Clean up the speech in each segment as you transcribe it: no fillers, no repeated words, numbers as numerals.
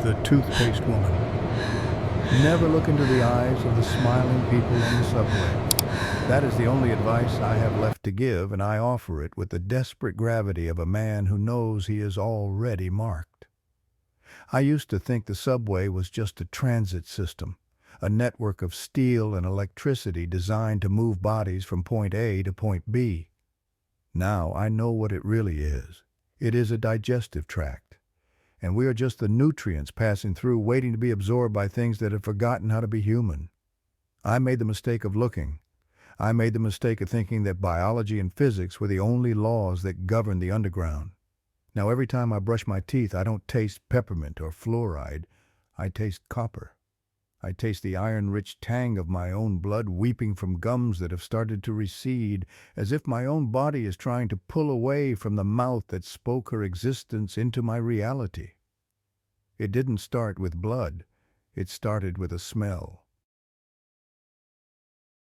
The Toothpaste Woman. Never look into the eyes of the smiling people on the subway. That is the only advice I have left to give, and I offer it with the desperate gravity of a man who knows he is already marked. I used to think the subway was just a transit system, a network of steel and electricity designed to move bodies from point A to point B. Now I know what it really is. It is a digestive tract, and we are just the nutrients passing through, waiting to be absorbed by things that have forgotten how to be human. I made the mistake of looking. I made the mistake of thinking that biology and physics were the only laws that govern the underground. Now every time I brush my teeth, I don't taste peppermint or fluoride. I taste copper. I taste the iron-rich tang of my own blood weeping from gums that have started to recede, as if my own body is trying to pull away from the mouth that spoke her existence into my reality. It didn't start with blood. It started with a smell.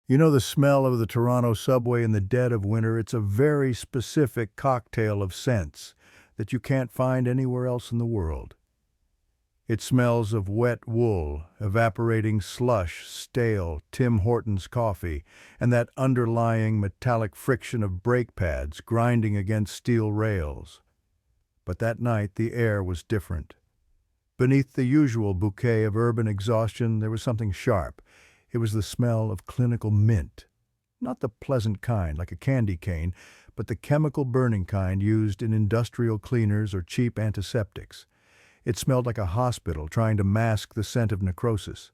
You know the smell of the Toronto subway in the dead of winter? It's a very specific cocktail of scents that you can't find anywhere else in the world. It smells of wet wool, evaporating slush, stale Tim Hortons coffee, and that underlying metallic friction of brake pads grinding against steel rails. But that night the air was different. Beneath the usual bouquet of urban exhaustion, there was something sharp. It was the smell of clinical mint. Not the pleasant kind, like a candy cane, but the chemical burning kind used in industrial cleaners or cheap antiseptics. It smelled like a hospital trying to mask the scent of necrosis.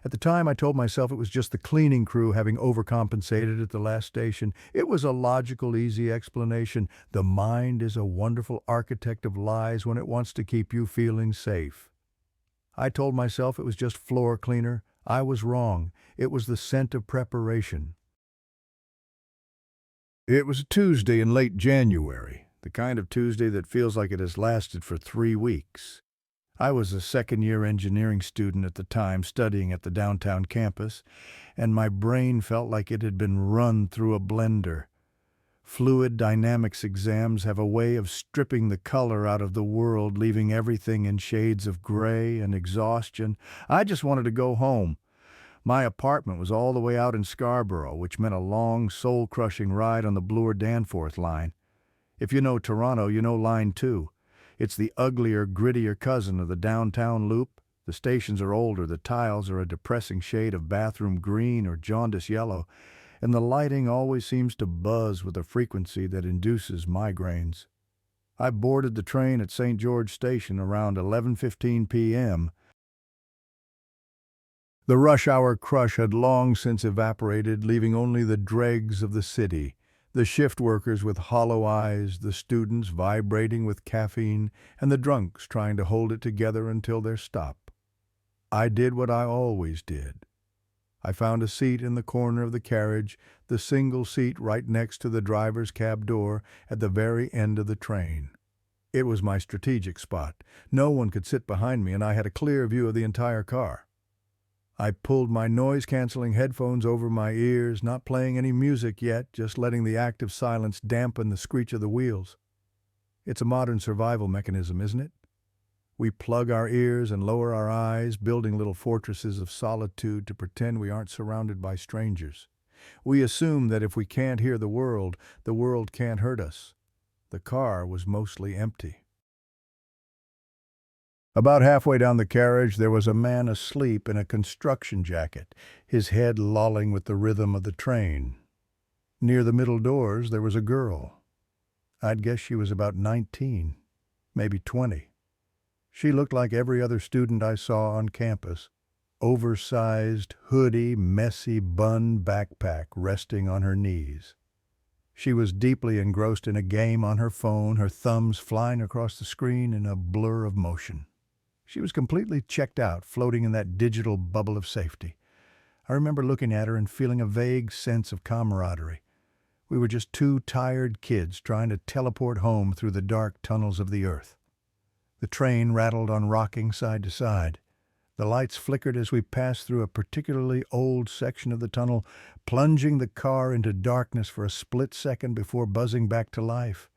At the time, I told myself it was just the cleaning crew having overcompensated at the last station. It was a logical, easy explanation. The mind is a wonderful architect of lies when it wants to keep you feeling safe. I told myself it was just floor cleaner. I was wrong. It was the scent of preparation. It was a Tuesday in late January, the kind of Tuesday that feels like it has lasted for 3 weeks. I was a second-year engineering student at the time, studying at the downtown campus, and my brain felt like it had been run through a blender. Fluid dynamics exams have a way of stripping the color out of the world, leaving everything in shades of gray and exhaustion. I just wanted to go home. My apartment was all the way out in Scarborough, which meant a long, soul-crushing ride on the Bloor-Danforth line. If you know Toronto, you know Line 2. It's the uglier, grittier cousin of the downtown loop. The stations are older, the tiles are a depressing shade of bathroom green or jaundice yellow, and the lighting always seems to buzz with a frequency that induces migraines. I boarded the train at St. George Station around 11:15 p.m. The rush-hour crush had long since evaporated, leaving only the dregs of the city. The shift workers with hollow eyes, the students vibrating with caffeine, and the drunks trying to hold it together until their stop. I did what I always did. I found a seat in the corner of the carriage, the single seat right next to the driver's cab door at the very end of the train. It was my strategic spot. No one could sit behind me, and I had a clear view of the entire car. I pulled my noise-canceling headphones over my ears, not playing any music yet, just letting the active silence dampen the screech of the wheels. It's a modern survival mechanism, isn't it? We plug our ears and lower our eyes, building little fortresses of solitude to pretend we aren't surrounded by strangers. We assume that if we can't hear the world can't hurt us. The car was mostly empty. About halfway down the carriage, there was a man asleep in a construction jacket, his head lolling with the rhythm of the train. Near the middle doors, there was a girl. I'd guess she was about 19, maybe 20. She looked like every other student I saw on campus. Oversized, hoodie, messy bun backpack resting on her knees. She was deeply engrossed in a game on her phone, her thumbs flying across the screen in a blur of motion. She was completely checked out, floating in that digital bubble of safety. I remember looking at her and feeling a vague sense of camaraderie. We were just two tired kids trying to teleport home through the dark tunnels of the earth. The train rattled on rocking side to side. The lights flickered as we passed through a particularly old section of the tunnel, plunging the car into darkness for a split second before buzzing back to life.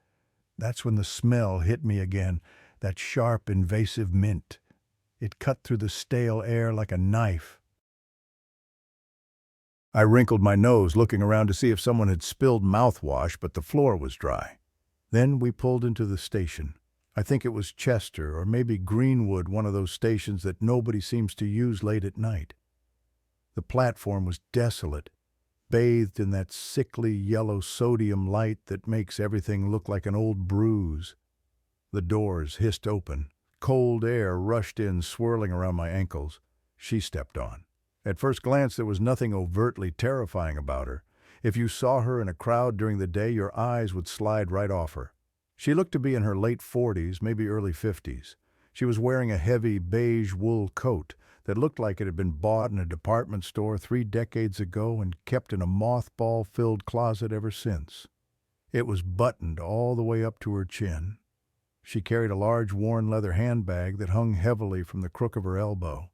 That's when the smell hit me again, that sharp, invasive mint. It cut through the stale air like a knife. I wrinkled my nose, looking around to see if someone had spilled mouthwash, but the floor was dry. Then we pulled into the station. I think it was Chester, or maybe Greenwood, one of those stations that nobody seems to use late at night. The platform was desolate, bathed in that sickly yellow sodium light that makes everything look like an old bruise. The doors hissed open. Cold air rushed in, swirling around my ankles. She stepped on. At first glance, there was nothing overtly terrifying about her. If you saw her in a crowd during the day, your eyes would slide right off her. She looked to be in her late 40s, maybe early 50s. She was wearing a heavy beige wool coat that looked like it had been bought in a department store 3 decades ago and kept in a mothball-filled closet ever since. It was buttoned all the way up to her chin. She carried a large worn leather handbag that hung heavily from the crook of her elbow.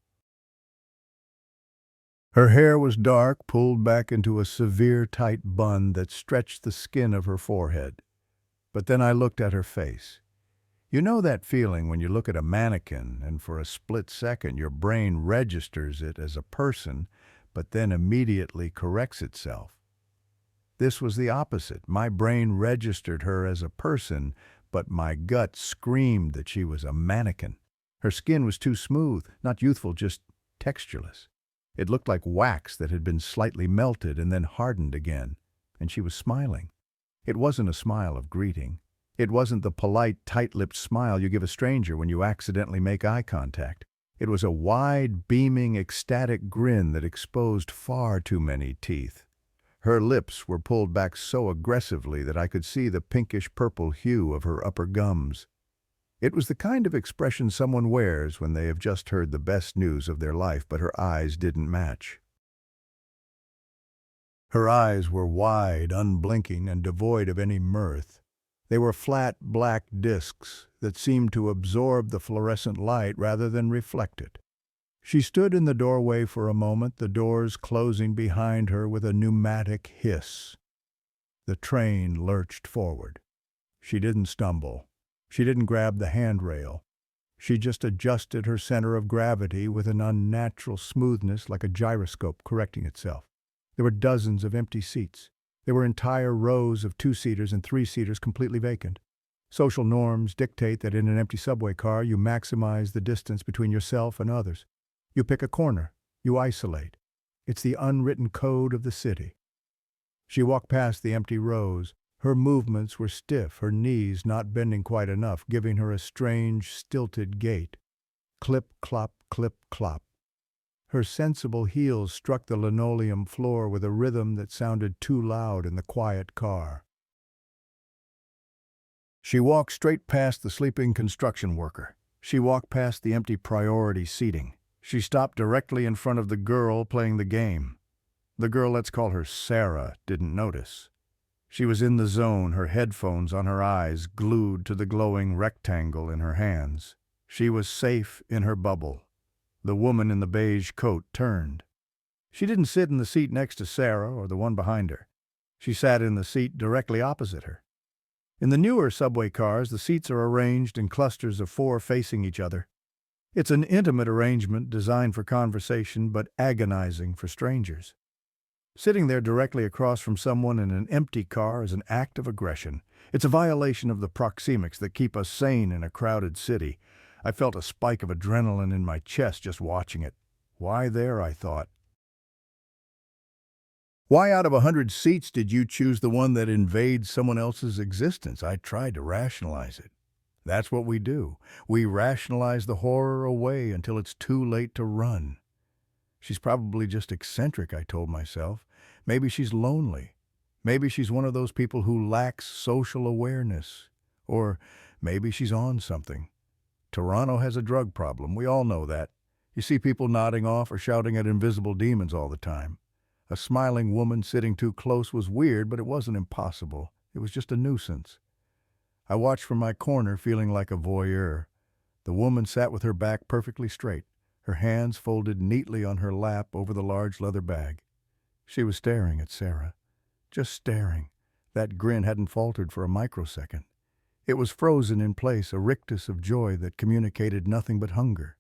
Her hair was dark, pulled back into a severe tight bun that stretched the skin of her forehead. But then I looked at her face. You know that feeling when you look at a mannequin and for a split second your brain registers it as a person, but then immediately corrects itself? This was the opposite. My brain registered her as a person, but my gut screamed that she was a mannequin. Her skin was too smooth, not youthful, just textureless. It looked like wax that had been slightly melted and then hardened again, and she was smiling. It wasn't a smile of greeting. It wasn't the polite, tight-lipped smile you give a stranger when you accidentally make eye contact. It was a wide, beaming, ecstatic grin that exposed far too many teeth. Her lips were pulled back so aggressively that I could see the pinkish-purple hue of her upper gums. It was the kind of expression someone wears when they have just heard the best news of their life, but her eyes didn't match. Her eyes were wide, unblinking, and devoid of any mirth. They were flat, black discs that seemed to absorb the fluorescent light rather than reflect it. She stood in the doorway for a moment, the doors closing behind her with a pneumatic hiss. The train lurched forward. She didn't stumble. She didn't grab the handrail. She just adjusted her center of gravity with an unnatural smoothness like a gyroscope correcting itself. There were dozens of empty seats. There were entire rows of 2-seaters and 3-seaters completely vacant. Social norms dictate that in an empty subway car you maximize the distance between yourself and others. You pick a corner. You isolate. It's the unwritten code of the city. She walked past the empty rows. Her movements were stiff, her knees not bending quite enough, giving her a strange, stilted gait. Clip, clop, clip, clop. Her sensible heels struck the linoleum floor with a rhythm that sounded too loud in the quiet car. She walked straight past the sleeping construction worker. She walked past the empty priority seating. She stopped directly in front of the girl playing the game. The girl, let's call her Sarah, didn't notice. She was in the zone, her headphones on her eyes, glued to the glowing rectangle in her hands. She was safe in her bubble. The woman in the beige coat turned. She didn't sit in the seat next to Sarah or the one behind her. She sat in the seat directly opposite her. In the newer subway cars, the seats are arranged in clusters of 4 facing each other. It's an intimate arrangement designed for conversation but agonizing for strangers. Sitting there directly across from someone in an empty car is an act of aggression. It's a violation of the proxemics that keep us sane in a crowded city. I felt a spike of adrenaline in my chest just watching it. Why there, I thought. Why out of 100 seats did you choose the one that invades someone else's existence? I tried to rationalize it. That's what we do. We rationalize the horror away until it's too late to run. She's probably just eccentric, I told myself. Maybe she's lonely. Maybe she's one of those people who lacks social awareness. Or maybe she's on something. Toronto has a drug problem. We all know that. You see people nodding off or shouting at invisible demons all the time. A smiling woman sitting too close was weird, but it wasn't impossible. It was just a nuisance. I watched from my corner, feeling like a voyeur. The woman sat with her back perfectly straight, her hands folded neatly on her lap over the large leather bag. She was staring at Sarah. Just staring. That grin hadn't faltered for a microsecond. It was frozen in place, a rictus of joy that communicated nothing but hunger.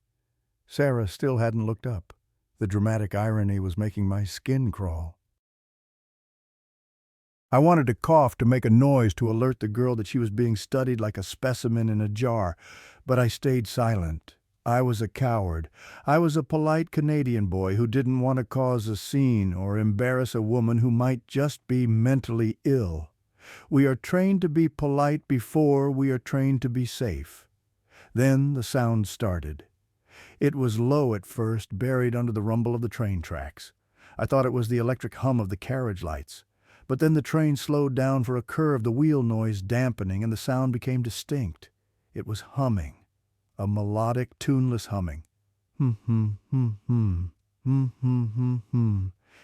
Sarah still hadn't looked up. The dramatic irony was making my skin crawl. I wanted to cough, to make a noise, to alert the girl that she was being studied like a specimen in a jar, but I stayed silent. I was a coward. I was a polite Canadian boy who didn't want to cause a scene or embarrass a woman who might just be mentally ill. We are trained to be polite before we are trained to be safe. Then the sound started. It was low at first, buried under the rumble of the train tracks. I thought it was the electric hum of the carriage lights. But then the train slowed down for a curve, the wheel noise dampening, and the sound became distinct. It was humming, a melodic, tuneless humming.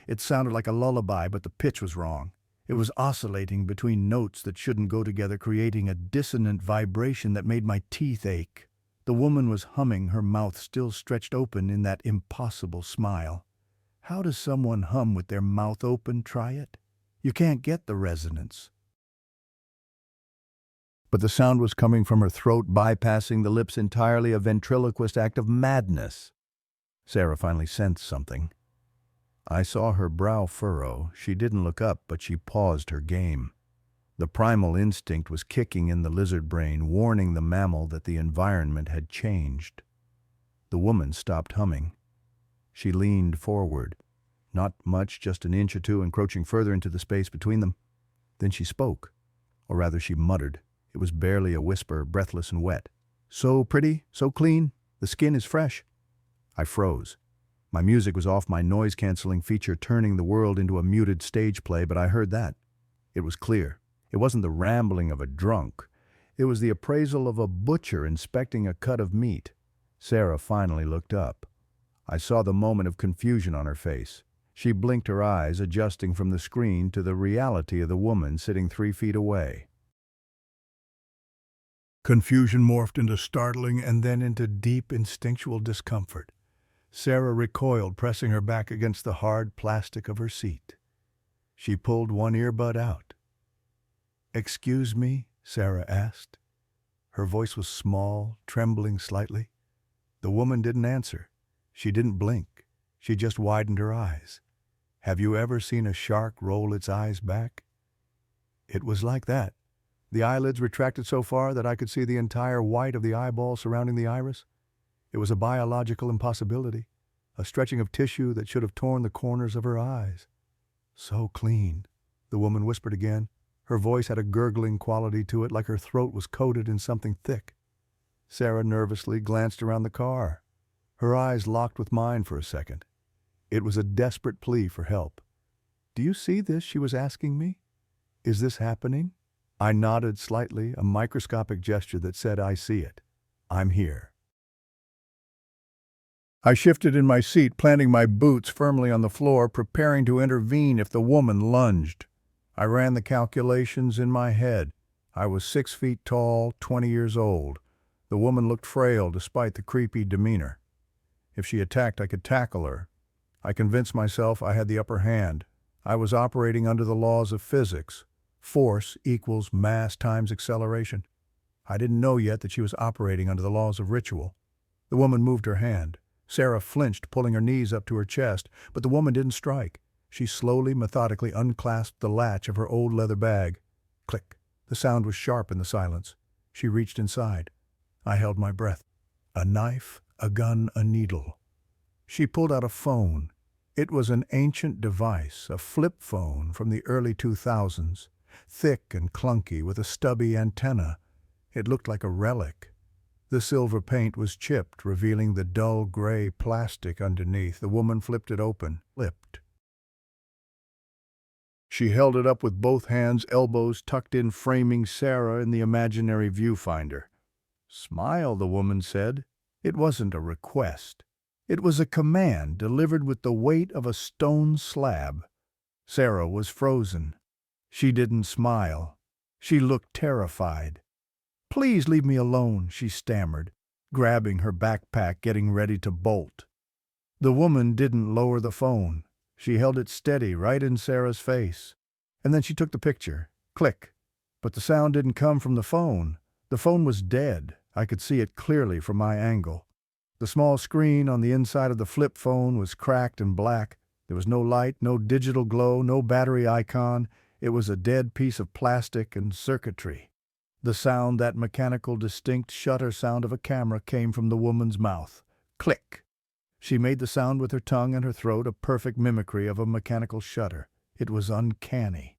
It sounded like a lullaby, but the pitch was wrong. It was oscillating between notes that shouldn't go together, creating a dissonant vibration that made my teeth ache. The woman was humming, her mouth still stretched open in that impossible smile. How does someone hum with their mouth open? Try it. You can't get the resonance. But the sound was coming from her throat, bypassing the lips entirely, a ventriloquist act of madness. Sarah finally sensed something. I saw her brow furrow. She didn't look up, but she paused her game. The primal instinct was kicking in the lizard brain, warning the mammal that the environment had changed. The woman stopped humming. She leaned forward. Not much, just an inch or two, encroaching further into the space between them. Then she spoke. Or rather, she muttered. It was barely a whisper, breathless and wet. "So pretty, so clean. The skin is fresh." I froze. My music was off, my noise-canceling feature turning the world into a muted stage play, but I heard that. It was clear. It wasn't the rambling of a drunk. It was the appraisal of a butcher inspecting a cut of meat. Sarah finally looked up. I saw the moment of confusion on her face. She blinked her eyes, adjusting from the screen to the reality of the woman sitting 3 feet away. Confusion morphed into startling and then into deep instinctual discomfort. Sarah recoiled, pressing her back against the hard plastic of her seat. She pulled one earbud out. "Excuse me?" Sarah asked. Her voice was small, trembling slightly. The woman didn't answer. She didn't blink. She just widened her eyes. Have you ever seen a shark roll its eyes back? It was like that. The eyelids retracted so far that I could see the entire white of the eyeball surrounding the iris. It was a biological impossibility, a stretching of tissue that should have torn the corners of her eyes. "So clean," the woman whispered again. Her voice had a gurgling quality to it, like her throat was coated in something thick. Sarah nervously glanced around the car. Her eyes locked with mine for a second. It was a desperate plea for help. "Do you see this?" she was asking me. "Is this happening?" I nodded slightly, a microscopic gesture that said, "I see it. I'm here." I shifted in my seat, planting my boots firmly on the floor, preparing to intervene if the woman lunged. I ran the calculations in my head. I was 6 feet tall, 20 years old. The woman looked frail despite the creepy demeanor. If she attacked, I could tackle her. I convinced myself I had the upper hand. I was operating under the laws of physics. Force equals mass times acceleration. I didn't know yet that she was operating under the laws of ritual. The woman moved her hand. Sarah flinched, pulling her knees up to her chest, but the woman didn't strike. She slowly, methodically unclasped the latch of her old leather bag. Click. The sound was sharp in the silence. She reached inside. I held my breath. A knife, a gun, a needle. She pulled out a phone. It was an ancient device, a flip phone from the early 2000s, thick and clunky with a stubby antenna. It looked like a relic. The silver paint was chipped, revealing the dull gray plastic underneath. The woman flipped it open, flipped. She held it up with both hands, elbows tucked in, framing Sarah in the imaginary viewfinder. "Smile," the woman said. It wasn't a request. It was a command delivered with the weight of a stone slab. Sarah was frozen. She didn't smile. She looked terrified. "Please leave me alone," she stammered, grabbing her backpack, getting ready to bolt. The woman didn't lower the phone. She held it steady right in Sarah's face. And then she took the picture. Click. But the sound didn't come from the phone. The phone was dead. I could see it clearly from my angle. The small screen on the inside of the flip phone was cracked and black. There was no light, no digital glow, no battery icon. It was a dead piece of plastic and circuitry. The sound, that mechanical, distinct shutter sound of a camera, came from the woman's mouth. Click. She made the sound with her tongue and her throat, a perfect mimicry of a mechanical shutter. It was uncanny.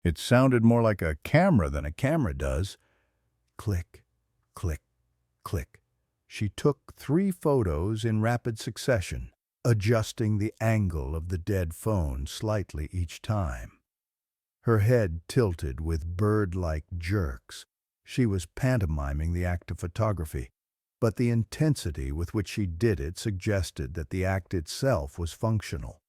It sounded more like a camera than a camera does. Click, click, click. She took 3 photos in rapid succession, adjusting the angle of the dead phone slightly each time. Her head tilted with bird-like jerks. She was pantomiming the act of photography, but the intensity with which she did it suggested that the act itself was functional.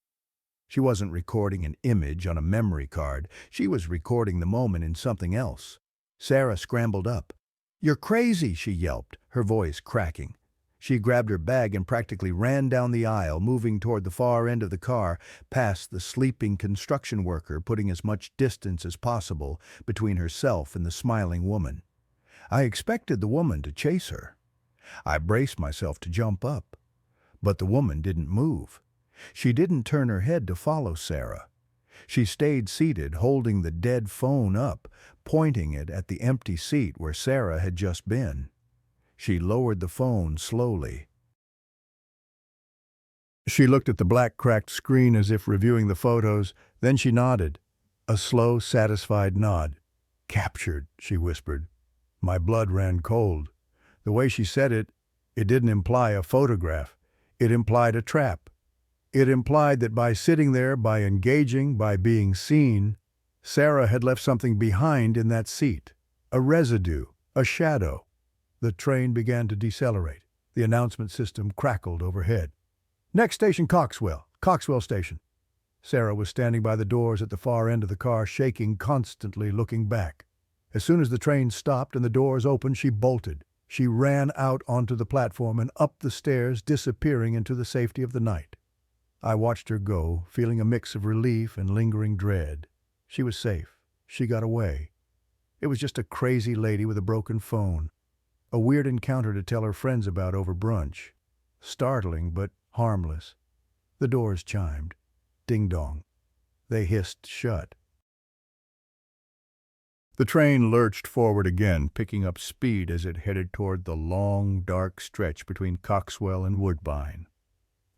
She wasn't recording an image on a memory card. She was recording the moment in something else. Sarah scrambled up. "You're crazy," she yelped, her voice cracking. She grabbed her bag and practically ran down the aisle, moving toward the far end of the car, past the sleeping construction worker, putting as much distance as possible between herself and the smiling woman. I expected the woman to chase her. I braced myself to jump up, but the woman didn't move. She didn't turn her head to follow Sarah. She stayed seated, holding the dead phone up, pointing it at the empty seat where Sarah had just been. She lowered the phone slowly. She looked at the black cracked screen as if reviewing the photos, then she nodded. A slow, satisfied nod. "Captured," she whispered. My blood ran cold. The way she said it, it didn't imply a photograph. It implied a trap. It implied that by sitting there, by engaging, by being seen, Sarah had left something behind in that seat. A residue, a shadow. The train began to decelerate. The announcement system crackled overhead. "Next station, Coxwell Station." Sarah was standing by the doors at the far end of the car, shaking constantly, looking back. As soon as the train stopped and the doors opened, she bolted. She ran out onto the platform and up the stairs, disappearing into the safety of the night. I watched her go, feeling a mix of relief and lingering dread. She was safe. She got away. It was just a crazy lady with a broken phone. A weird encounter to tell her friends about over brunch. Startling, but harmless. The doors chimed. Ding-dong. They hissed shut. The train lurched forward again, picking up speed as it headed toward the long, dark stretch between Coxwell and Woodbine.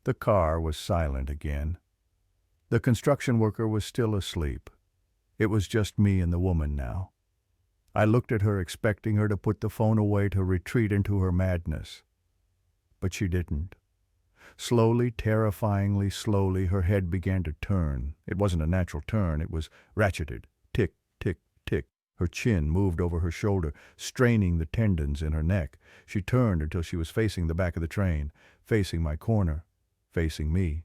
The car was silent again. The construction worker was still asleep. It was just me and the woman now. I looked at her, expecting her to put the phone away to retreat into her madness. But she didn't. Slowly, terrifyingly slowly, her head began to turn. It wasn't a natural turn, it was ratcheted. Tick, tick, tick. Her chin moved over her shoulder, straining the tendons in her neck. She turned until she was facing the back of the train, facing my corner, facing me.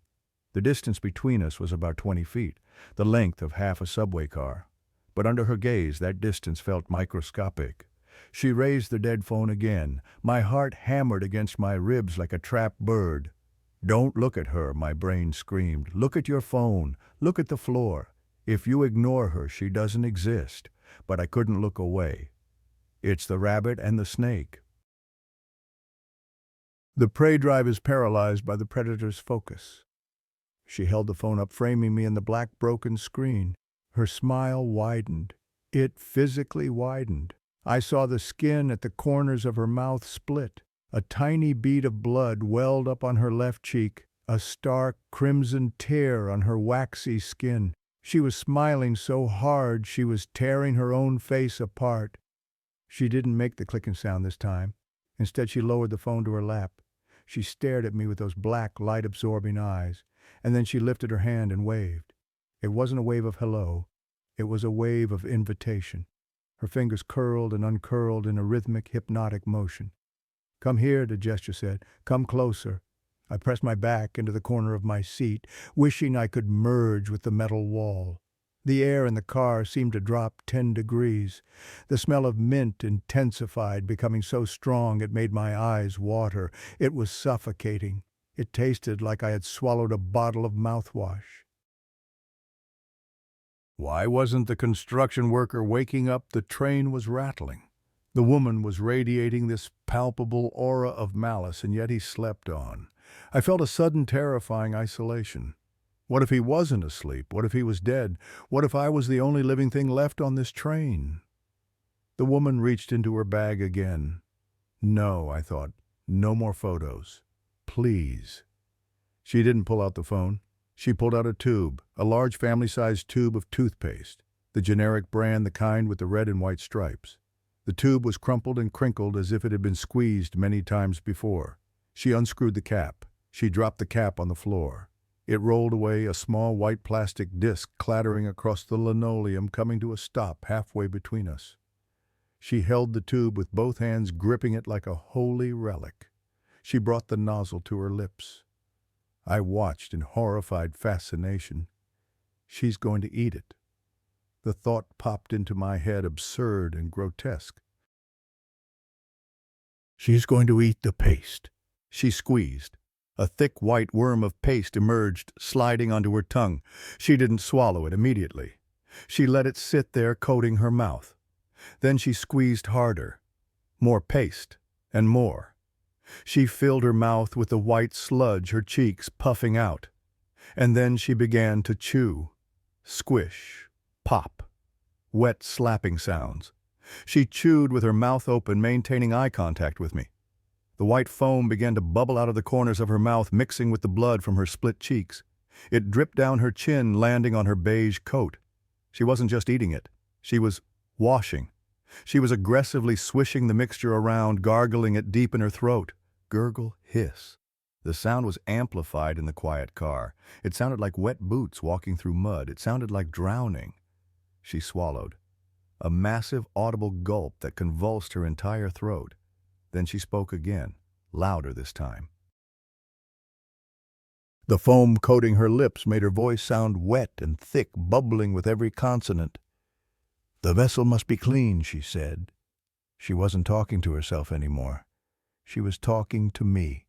The distance between us was about 20 feet, the length of half a subway car. But under her gaze, that distance felt microscopic. She raised the dead phone again. My heart hammered against my ribs like a trapped bird. "Don't look at her," my brain screamed. "Look at your phone. Look at the floor. If you ignore her, she doesn't exist." But I couldn't look away. It's the rabbit and the snake. The prey drive is paralyzed by the predator's focus. She held the phone up, framing me in the black broken screen. Her smile widened. It physically widened. I saw the skin at the corners of her mouth split. A tiny bead of blood welled up on her left cheek, a stark crimson tear on her waxy skin. She was smiling so hard she was tearing her own face apart. She didn't make the clicking sound this time. Instead, she lowered the phone to her lap. She stared at me with those black, light-absorbing eyes, and then she lifted her hand and waved. It wasn't a wave of hello. It was a wave of invitation. Her fingers curled and uncurled in a rhythmic, hypnotic motion. "Come here," the gesture said. "Come closer." I pressed my back into the corner of my seat, wishing I could merge with the metal wall. The air in the car seemed to drop 10 degrees. The smell of mint intensified, becoming so strong it made my eyes water. It was suffocating. It tasted like I had swallowed a bottle of mouthwash. Why wasn't the construction worker waking up? The train was rattling. The woman was radiating this palpable aura of malice, and yet he slept on. I felt a sudden terrifying isolation. What if he wasn't asleep? What if he was dead? What if I was the only living thing left on this train? The woman reached into her bag again. No, I thought. No more photos. Please. She didn't pull out the phone. She pulled out a tube, a large family-sized tube of toothpaste, the generic brand, the kind with the red and white stripes. The tube was crumpled and crinkled as if it had been squeezed many times before. She unscrewed the cap. She dropped the cap on the floor. It rolled away, a small white plastic disc clattering across the linoleum, coming to a stop halfway between us. She held the tube with both hands, gripping it like a holy relic. She brought the nozzle to her lips. I watched in horrified fascination. She's going to eat it. The thought popped into my head, absurd and grotesque. She's going to eat the paste. She squeezed. A thick white worm of paste emerged, sliding onto her tongue. She didn't swallow it immediately. She let it sit there, coating her mouth. Then she squeezed harder. More paste, and more. She filled her mouth with the white sludge, her cheeks puffing out. And then she began to chew. Squish, pop, wet slapping sounds. She chewed with her mouth open, maintaining eye contact with me. The white foam began to bubble out of the corners of her mouth, mixing with the blood from her split cheeks. It dripped down her chin, landing on her beige coat. She wasn't just eating it. She was washing. She was aggressively swishing the mixture around, gargling it deep in her throat. Gurgle, hiss. The sound was amplified in the quiet car. It sounded like wet boots walking through mud. It sounded like drowning. She swallowed. A massive audible gulp that convulsed her entire throat. Then she spoke again, louder this time. The foam coating her lips made her voice sound wet and thick, bubbling with every consonant. "The vessel must be clean," she said. She wasn't talking to herself anymore. She was talking to me.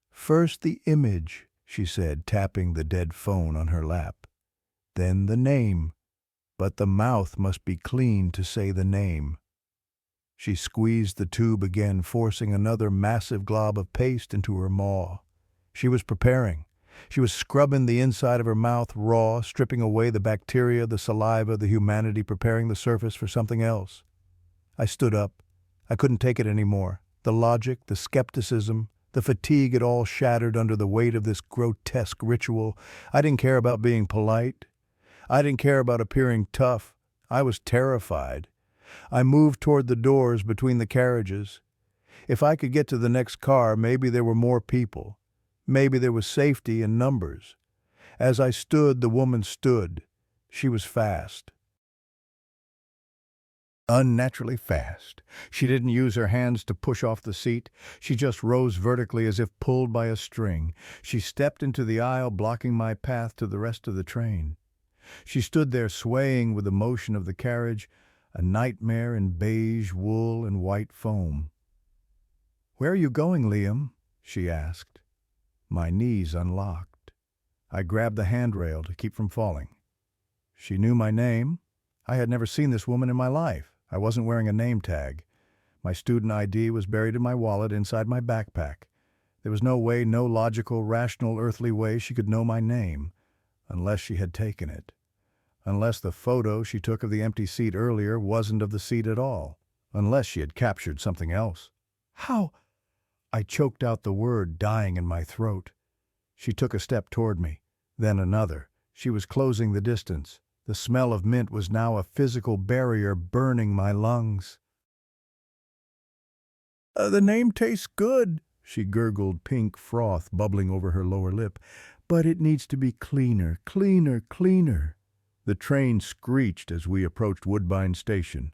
"First the image," she said, tapping the dead phone on her lap. "Then the name. But the mouth must be clean to say the name." She squeezed the tube again, forcing another massive glob of paste into her maw. She was preparing. She was scrubbing the inside of her mouth raw, stripping away the bacteria, the saliva, the humanity, preparing the surface for something else. I stood up. I couldn't take it anymore. The logic, the skepticism, the fatigue had all shattered under the weight of this grotesque ritual. I didn't care about being polite. I didn't care about appearing tough. I was terrified. I moved toward the doors between the carriages. If I could get to the next car, maybe there were more people. Maybe there was safety in numbers. As I stood, the woman stood. She was fast. Unnaturally fast. She didn't use her hands to push off the seat. She just rose vertically as if pulled by a string. She stepped into the aisle, blocking my path to the rest of the train. She stood there swaying with the motion of the carriage, a nightmare in beige wool and white foam. "Where are you going, Liam?" she asked. My knees unlocked. I grabbed the handrail to keep from falling. She knew my name. I had never seen this woman in my life. I wasn't wearing a name tag. My student ID was buried in my wallet inside my backpack. There was no way, no logical, rational, earthly way she could know my name, unless she had taken it. Unless the photo she took of the empty seat earlier wasn't of the seat at all. Unless she had captured something else. "How?" I choked out the word, dying in my throat. She took a step toward me, then another. She was closing the distance. The smell of mint was now a physical barrier burning my lungs. "The name tastes good," she gurgled, pink froth bubbling over her lower lip. "But it needs to be cleaner, cleaner, cleaner." The train screeched as we approached Woodbine Station.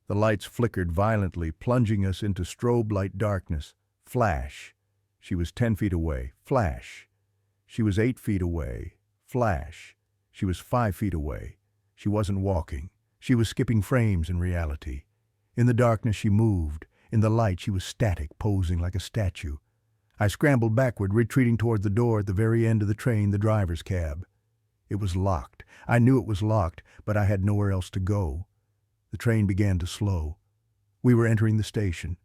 The lights flickered violently, plunging us into strobe light darkness. Flash. She was 10 feet away. Flash. She was 8 feet away. Flash. She was 5 feet away. She wasn't walking. She was skipping frames in reality. In the darkness she moved. In the light she was static, posing like a statue. I scrambled backward, retreating toward the door at the very end of the train, the driver's cab. It was locked. I knew it was locked, but I had nowhere else to go. The train began to slow. We were entering the station.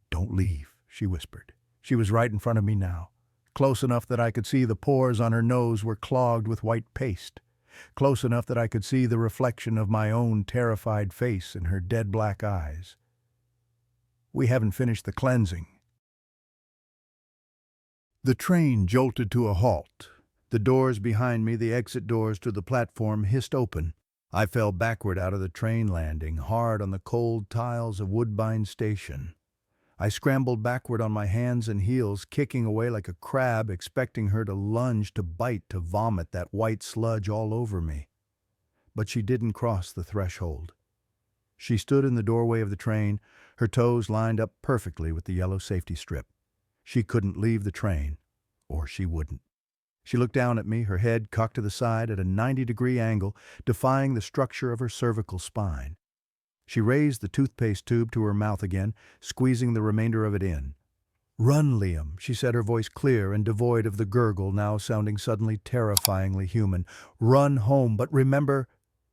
"Don't leave," she whispered. She was right in front of me now, close enough that I could see the pores on her nose were clogged with white paste, close enough that I could see the reflection of my own terrified face in her dead black eyes. "We haven't finished the cleansing." The train jolted to a halt. The doors behind me, the exit doors to the platform, hissed open. I fell backward out of the train landing, hard on the cold tiles of Woodbine Station. I scrambled backward on my hands and heels, kicking away like a crab, expecting her to lunge, to bite, to vomit that white sludge all over me. But she didn't cross the threshold. She stood in the doorway of the train, her toes lined up perfectly with the yellow safety strip. She couldn't leave the train, or she wouldn't. She looked down at me, her head cocked to the side at a 90-degree angle, defying the structure of her cervical spine. She raised the toothpaste tube to her mouth again, squeezing the remainder of it in. "Run, Liam," she said, her voice clear and devoid of the gurgle, now sounding suddenly terrifyingly human. "Run home, but remember,"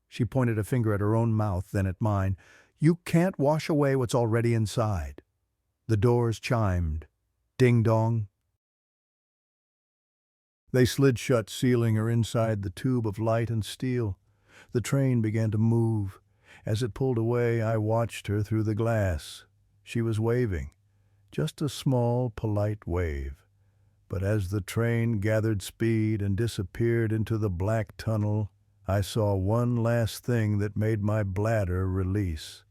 she pointed a finger at her own mouth, then at mine, "you can't wash away what's already inside." The doors chimed. Ding-dong. They slid shut, sealing her inside the tube of light and steel. The train began to move. As it pulled away, I watched her through the glass. She was waving, just a small, polite wave. But as the train gathered speed and disappeared into the black tunnel, I saw one last thing that made my bladder release.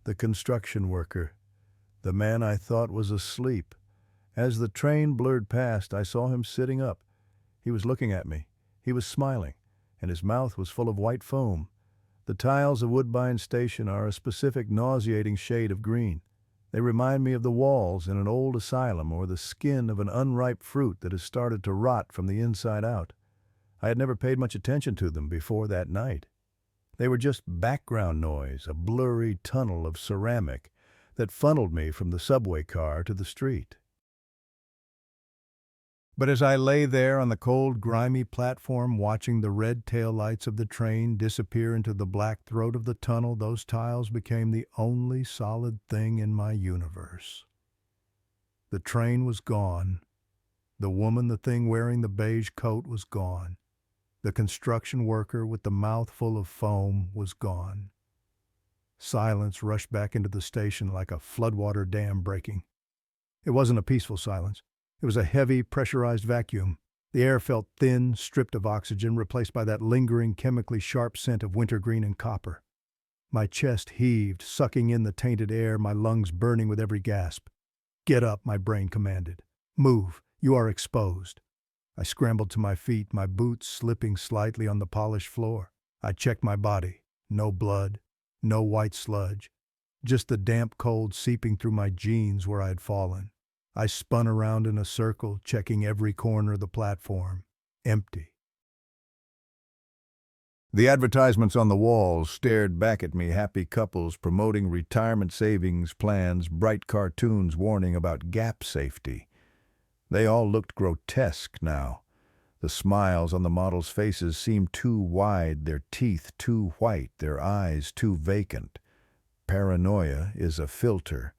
The construction worker, the man I thought was asleep. As the train blurred past, I saw him sitting up. He was looking at me. He was smiling, and his mouth was full of white foam. The tiles of Woodbine Station are a specific nauseating shade of green. They remind me of the walls in an old asylum or the skin of an unripe fruit that has started to rot from the inside out. I had never paid much attention to them before that night. They were just background noise, a blurry tunnel of ceramic that funneled me from the subway car to the street. But as I lay there on the cold, grimy platform watching the red taillights of the train disappear into the black throat of the tunnel, those tiles became the only solid thing in my universe. The train was gone. The woman, the thing wearing the beige coat, was gone. The construction worker with the mouth full of foam was gone. Silence rushed back into the station like a floodwater dam breaking. It wasn't a peaceful silence. It was a heavy, pressurized vacuum. The air felt thin, stripped of oxygen, replaced by that lingering, chemically sharp scent of wintergreen and copper. My chest heaved, sucking in the tainted air, my lungs burning with every gasp. "Get up," my brain commanded. "Move. You are exposed." I scrambled to my feet, my boots slipping slightly on the polished floor. I checked my body. No blood, no white sludge, just the damp cold seeping through my jeans where I had fallen. I spun around in a circle, checking every corner of the platform. Empty. The advertisements on the walls stared back at me, happy couples promoting retirement savings plans, bright cartoons warning about gap safety. They all looked grotesque now. The smiles on the models' faces seemed too wide, their teeth too white, their eyes too vacant. Paranoia is a filter.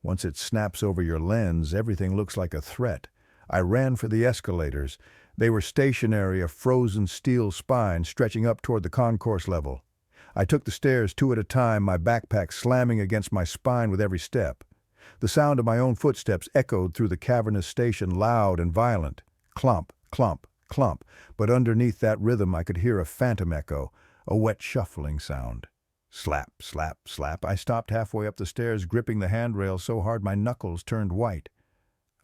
Once it snaps over your lens, everything looks like a threat. I ran for the escalators. They were stationary, a frozen steel spine stretching up toward the concourse level. I took the stairs 2 at a time, my backpack slamming against my spine with every step. The sound of my own footsteps echoed through the cavernous station, loud and violent. Clomp, clomp, clomp. But underneath that rhythm I could hear a phantom echo, a wet shuffling sound. Slap, slap, slap. I stopped halfway up the stairs, gripping the handrail so hard my knuckles turned white.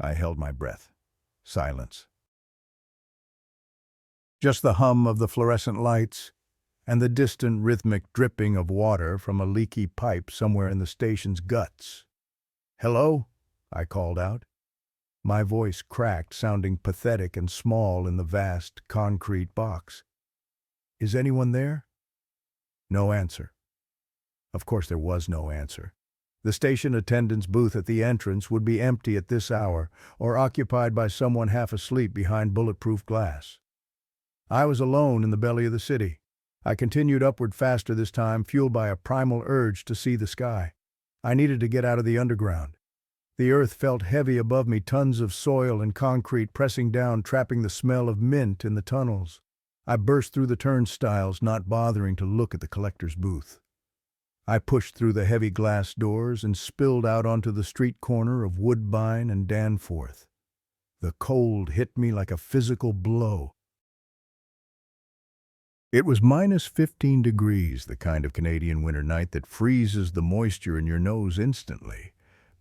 I held my breath. Silence. Just the hum of the fluorescent lights and the distant rhythmic dripping of water from a leaky pipe somewhere in the station's guts. "Hello?" I called out. My voice cracked, sounding pathetic and small in the vast concrete box. "Is anyone there?" No answer. Of course there was no answer. The station attendant's booth at the entrance would be empty at this hour, or occupied by someone half asleep behind bulletproof glass. I was alone in the belly of the city. I continued upward faster this time, fueled by a primal urge to see the sky. I needed to get out of the underground. The earth felt heavy above me, tons of soil and concrete pressing down, trapping the smell of mint in the tunnels. I burst through the turnstiles, not bothering to look at the collector's booth. I pushed through the heavy glass doors and spilled out onto the street corner of Woodbine and Danforth. The cold hit me like a physical blow. It was minus 15 degrees, the kind of Canadian winter night that freezes the moisture in your nose instantly.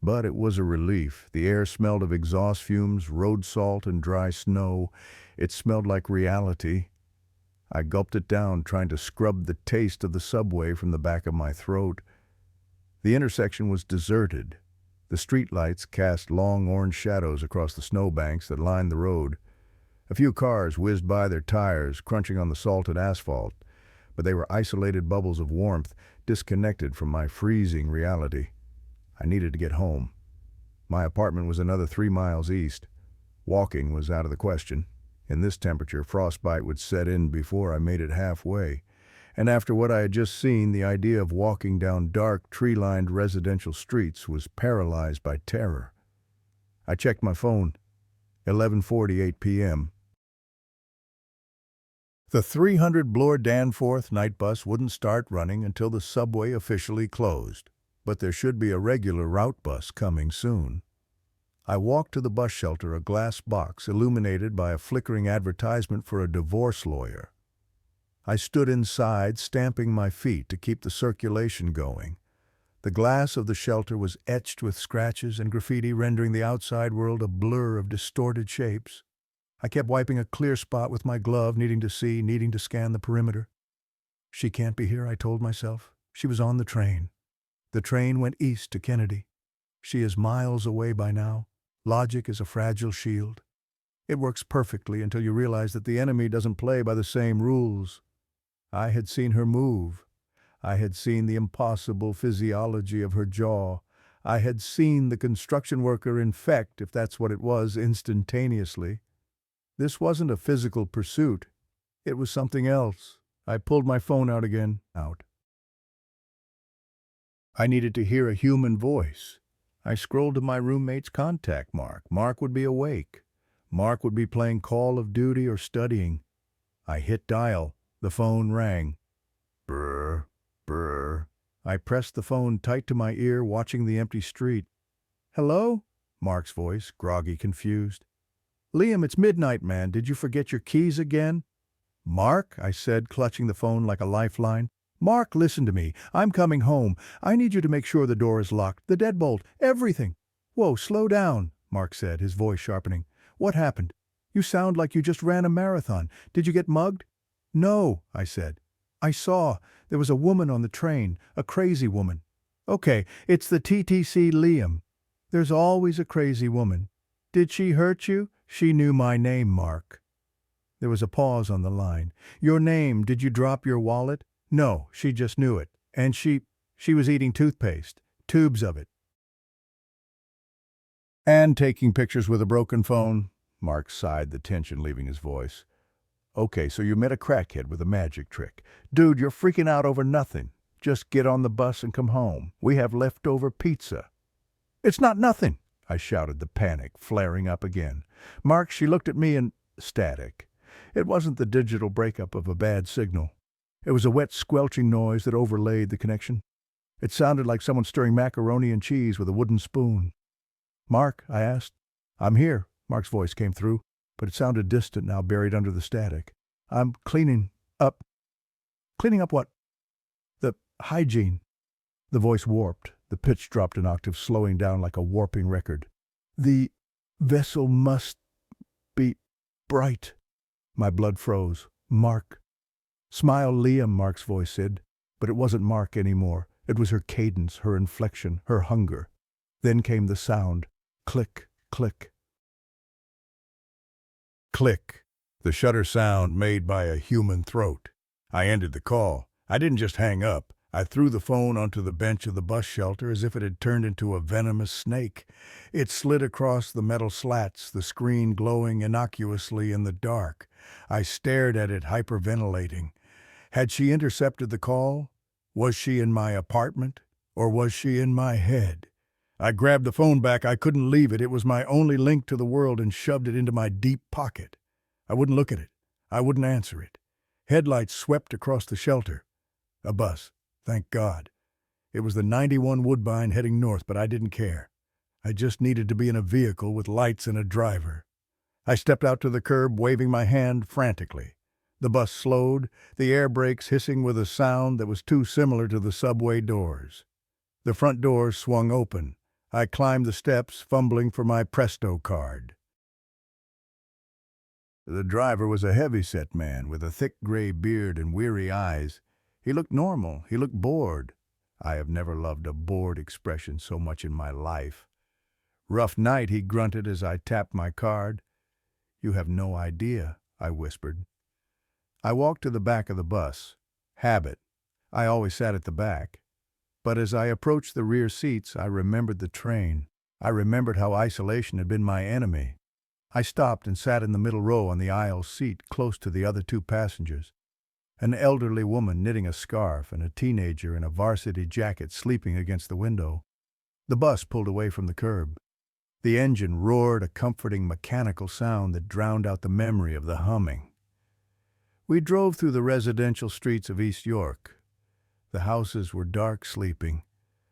But it was a relief. The air smelled of exhaust fumes, road salt, and dry snow. It smelled like reality. I gulped it down, trying to scrub the taste of the subway from the back of my throat. The intersection was deserted. The streetlights cast long orange shadows across the snowbanks that lined the road. A few cars whizzed by, their tires crunching on the salted asphalt, but they were isolated bubbles of warmth, disconnected from my freezing reality. I needed to get home. My apartment was another 3 miles east. Walking was out of the question. In this temperature, frostbite would set in before I made it halfway. And after what I had just seen, the idea of walking down dark, tree-lined residential streets was paralyzed by terror. I checked my phone. 11:48 p.m. The 300 Bloor Danforth night bus wouldn't start running until the subway officially closed, but there should be a regular route bus coming soon. I walked to the bus shelter, a glass box illuminated by a flickering advertisement for a divorce lawyer. I stood inside, stamping my feet to keep the circulation going. The glass of the shelter was etched with scratches and graffiti, rendering the outside world a blur of distorted shapes. I kept wiping a clear spot with my glove, needing to see, needing to scan the perimeter. She can't be here, I told myself. She was on the train. The train went east to Kennedy. She is miles away by now. Logic is a fragile shield. It works perfectly until you realize that the enemy doesn't play by the same rules. I had seen her move. I had seen the impossible physiology of her jaw. I had seen the construction worker infect, if that's what it was, instantaneously. This wasn't a physical pursuit. It was something else. I pulled my phone out again. I needed to hear a human voice. I scrolled to my roommate's contact, Mark. Mark would be awake. Mark would be playing Call of Duty or studying. I hit dial. The phone rang. Brr, brr. I pressed the phone tight to my ear, watching the empty street. Hello? Mark's voice, groggy, confused. Liam, it's midnight, man. Did you forget your keys again? Mark, I said, clutching the phone like a lifeline. Mark, listen to me. I'm coming home. I need you to make sure the door is locked, the deadbolt, everything. Whoa, slow down, Mark said, his voice sharpening. What happened? You sound like you just ran a marathon. Did you get mugged? No, I said. I saw. There was a woman on the train, a crazy woman. Okay, it's the TTC Liam. There's always a crazy woman. Did she hurt you? She knew my name, Mark. There was a pause on the line. Your name, did you drop your wallet? No, she just knew it. And she was eating toothpaste, tubes of it. And taking pictures with a broken phone. Mark sighed, the tension leaving his voice. Okay, so you met a crackhead with a magic trick. Dude, you're freaking out over nothing. Just get on the bus and come home. We have leftover pizza. It's not nothing, I shouted, the panic flaring up again. Mark, she looked at me and static. It wasn't the digital breakup of a bad signal. It was a wet, squelching noise that overlaid the connection. It sounded like someone stirring macaroni and cheese with a wooden spoon. Mark, I asked. I'm here, Mark's voice came through, but it sounded distant now, buried under the static. I'm cleaning up. Cleaning up what? The hygiene. The voice warped. The pitch dropped an octave, slowing down like a warping record. The vessel must be bright. My blood froze. Mark. Smile, Liam, Mark's voice said, but it wasn't Mark anymore. It was her cadence, her inflection, her hunger. Then came the sound. Click, click. Click. The shutter sound made by a human throat. I ended the call. I didn't just hang up. I threw the phone onto the bench of the bus shelter as if it had turned into a venomous snake. It slid across the metal slats, the screen glowing innocuously in the dark. I stared at it, hyperventilating. Had she intercepted the call? Was she in my apartment? Or was she in my head? I grabbed the phone back. I couldn't leave it. It was my only link to the world, and shoved it into my deep pocket. I wouldn't look at it. I wouldn't answer it. Headlights swept across the shelter. A bus. Thank God. It was the 91 Woodbine heading north, but I didn't care. I just needed to be in a vehicle with lights and a driver. I stepped out to the curb, waving my hand frantically. The bus slowed, the air brakes hissing with a sound that was too similar to the subway doors. The front doors swung open. I climbed the steps, fumbling for my Presto card. The driver was a heavy-set man with a thick gray beard and weary eyes. He looked normal. He looked bored. I have never loved a bored expression so much in my life. "Rough night," he grunted as I tapped my card. "You have no idea," I whispered. I walked to the back of the bus. Habit. I always sat at the back. But as I approached the rear seats, I remembered the train. I remembered how isolation had been my enemy. I stopped and sat in the middle row on the aisle seat, close to the other two passengers. An elderly woman knitting a scarf and a teenager in a varsity jacket sleeping against the window. The bus pulled away from the curb. The engine roared, a comforting mechanical sound that drowned out the memory of the humming. We drove through the residential streets of East York. The houses were dark sleeping.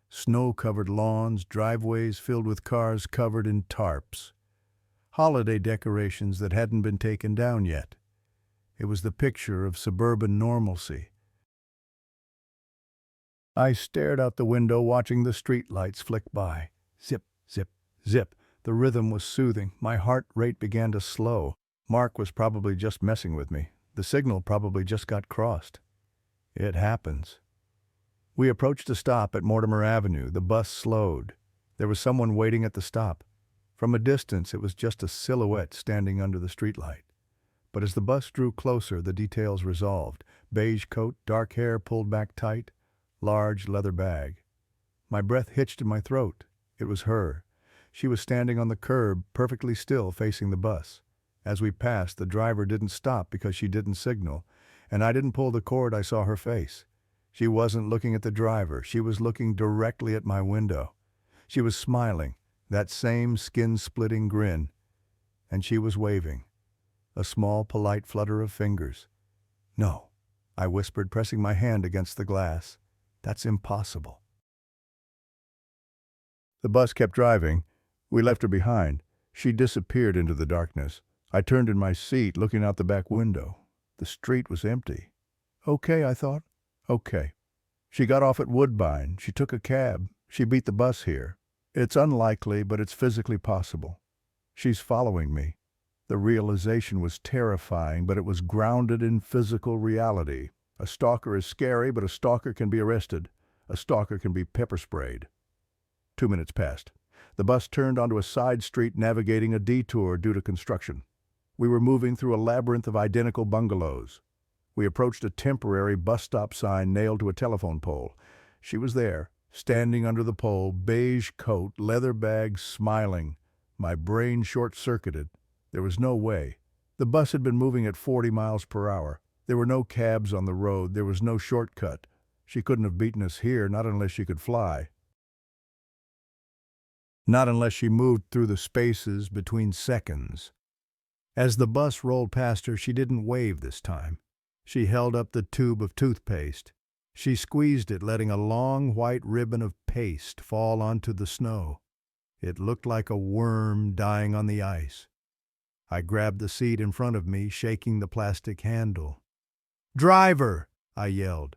Snow-covered lawns, driveways filled with cars covered in tarps. Holiday decorations that hadn't been taken down yet. It was the picture of suburban normalcy. I stared out the window, watching the streetlights flick by. Zip, zip, zip. The rhythm was soothing. My heart rate began to slow. Mark was probably just messing with me. The signal probably just got crossed. It happens. We approached a stop at Mortimer Avenue. The bus slowed. There was someone waiting at the stop. From a distance, it was just a silhouette standing under the streetlight. But as the bus drew closer, the details resolved. Beige coat, dark hair pulled back tight, large leather bag. My breath hitched in my throat. It was her. She was standing on the curb, perfectly still, facing the bus. As we passed, the driver didn't stop because she didn't signal, and I didn't pull the cord. I saw her face. She wasn't looking at the driver. She was looking directly at my window. She was smiling, that same skin-splitting grin, and she was waving. A small, polite flutter of fingers. "No," I whispered, pressing my hand against the glass. "That's impossible." The bus kept driving. We left her behind. She disappeared into the darkness. I turned in my seat, looking out the back window. The street was empty. Okay, I thought. Okay. She got off at Woodbine. She took a cab. She beat the bus here. It's unlikely, but it's physically possible. She's following me. The realization was terrifying, but it was grounded in physical reality. A stalker is scary, but a stalker can be arrested. A stalker can be pepper sprayed. 2 minutes passed. The bus turned onto a side street, navigating a detour due to construction. We were moving through a labyrinth of identical bungalows. We approached a temporary bus stop sign nailed to a telephone pole. She was there, standing under the pole, beige coat, leather bag, smiling. My brain short-circuited. There was no way. The bus had been moving at 40 miles per hour. There were no cabs on the road. There was no shortcut. She couldn't have beaten us here, not unless she could fly. Not unless she moved through the spaces between seconds. As the bus rolled past her, she didn't wave this time. She held up the tube of toothpaste. She squeezed it, letting a long white ribbon of paste fall onto the snow. It looked like a worm dying on the ice. I grabbed the seat in front of me, shaking the plastic handle. "Driver!" I yelled.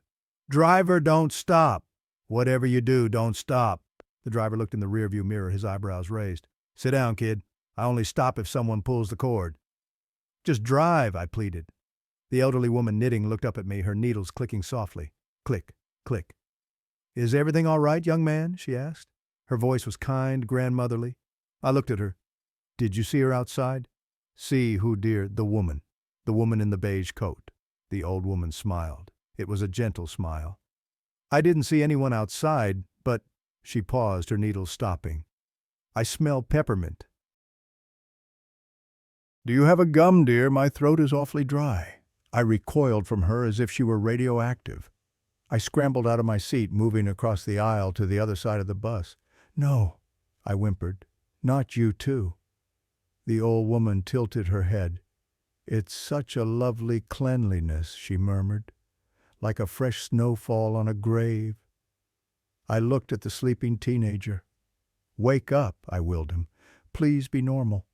"Driver, don't stop! Whatever you do, don't stop!" The driver looked in the rearview mirror, his eyebrows raised. "Sit down, kid. I only stop if someone pulls the cord." "Just drive," I pleaded. The elderly woman knitting looked up at me, her needles clicking softly. Click, click. "Is everything all right, young man?" she asked. Her voice was kind, grandmotherly. I looked at her. "Did you see her outside?" "See who, dear?" "The woman. The woman in the beige coat." The old woman smiled. It was a gentle smile. "I didn't see anyone outside, but—" She paused, her needles stopping. "I smell peppermint." "Do you have a gum, dear? My throat is awfully dry." I recoiled from her as if she were radioactive. I scrambled out of my seat, moving across the aisle to the other side of the bus. "No," I whimpered. "Not you too." The old woman tilted her head. "It's such a lovely cleanliness," she murmured, "like a fresh snowfall on a grave." I looked at the sleeping teenager. "Wake up," I willed him. "Please be normal."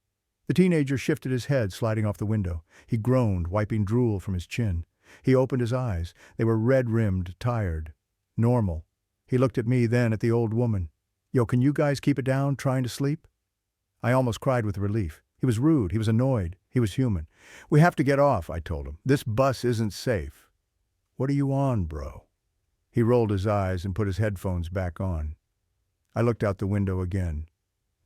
The teenager shifted his head, sliding off the window. He groaned, wiping drool from his chin. He opened his eyes. They were red-rimmed, tired. Normal. He looked at me, then at the old woman. "Yo, can you guys keep it down, trying to sleep?" I almost cried with relief. He was rude. He was annoyed. He was human. "We have to get off," I told him. "This bus isn't safe." "What are you on, bro?" He rolled his eyes and put his headphones back on. I looked out the window again.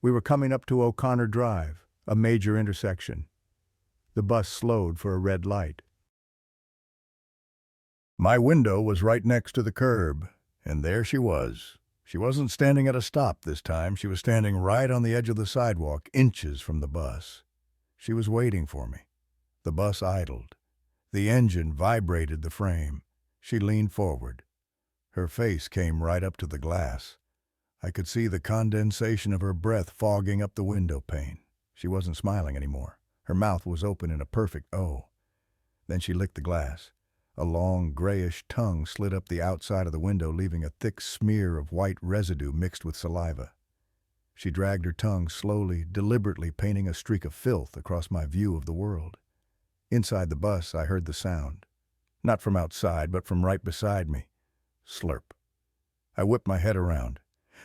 We were coming up to O'Connor Drive, a major intersection. The bus slowed for a red light. My window was right next to the curb, and there she was. She wasn't standing at a stop this time. She was standing right on the edge of the sidewalk, inches from the bus. She was waiting for me. The bus idled. The engine vibrated the frame. She leaned forward. Her face came right up to the glass. I could see the condensation of her breath fogging up the window pane. She wasn't smiling anymore. Her mouth was open in a perfect O. Then she licked the glass. A long, grayish tongue slid up the outside of the window, leaving a thick smear of white residue mixed with saliva. She dragged her tongue slowly, deliberately painting a streak of filth across my view of the world. Inside the bus, I heard the sound. Not from outside, but from right beside me. Slurp. I whipped my head around.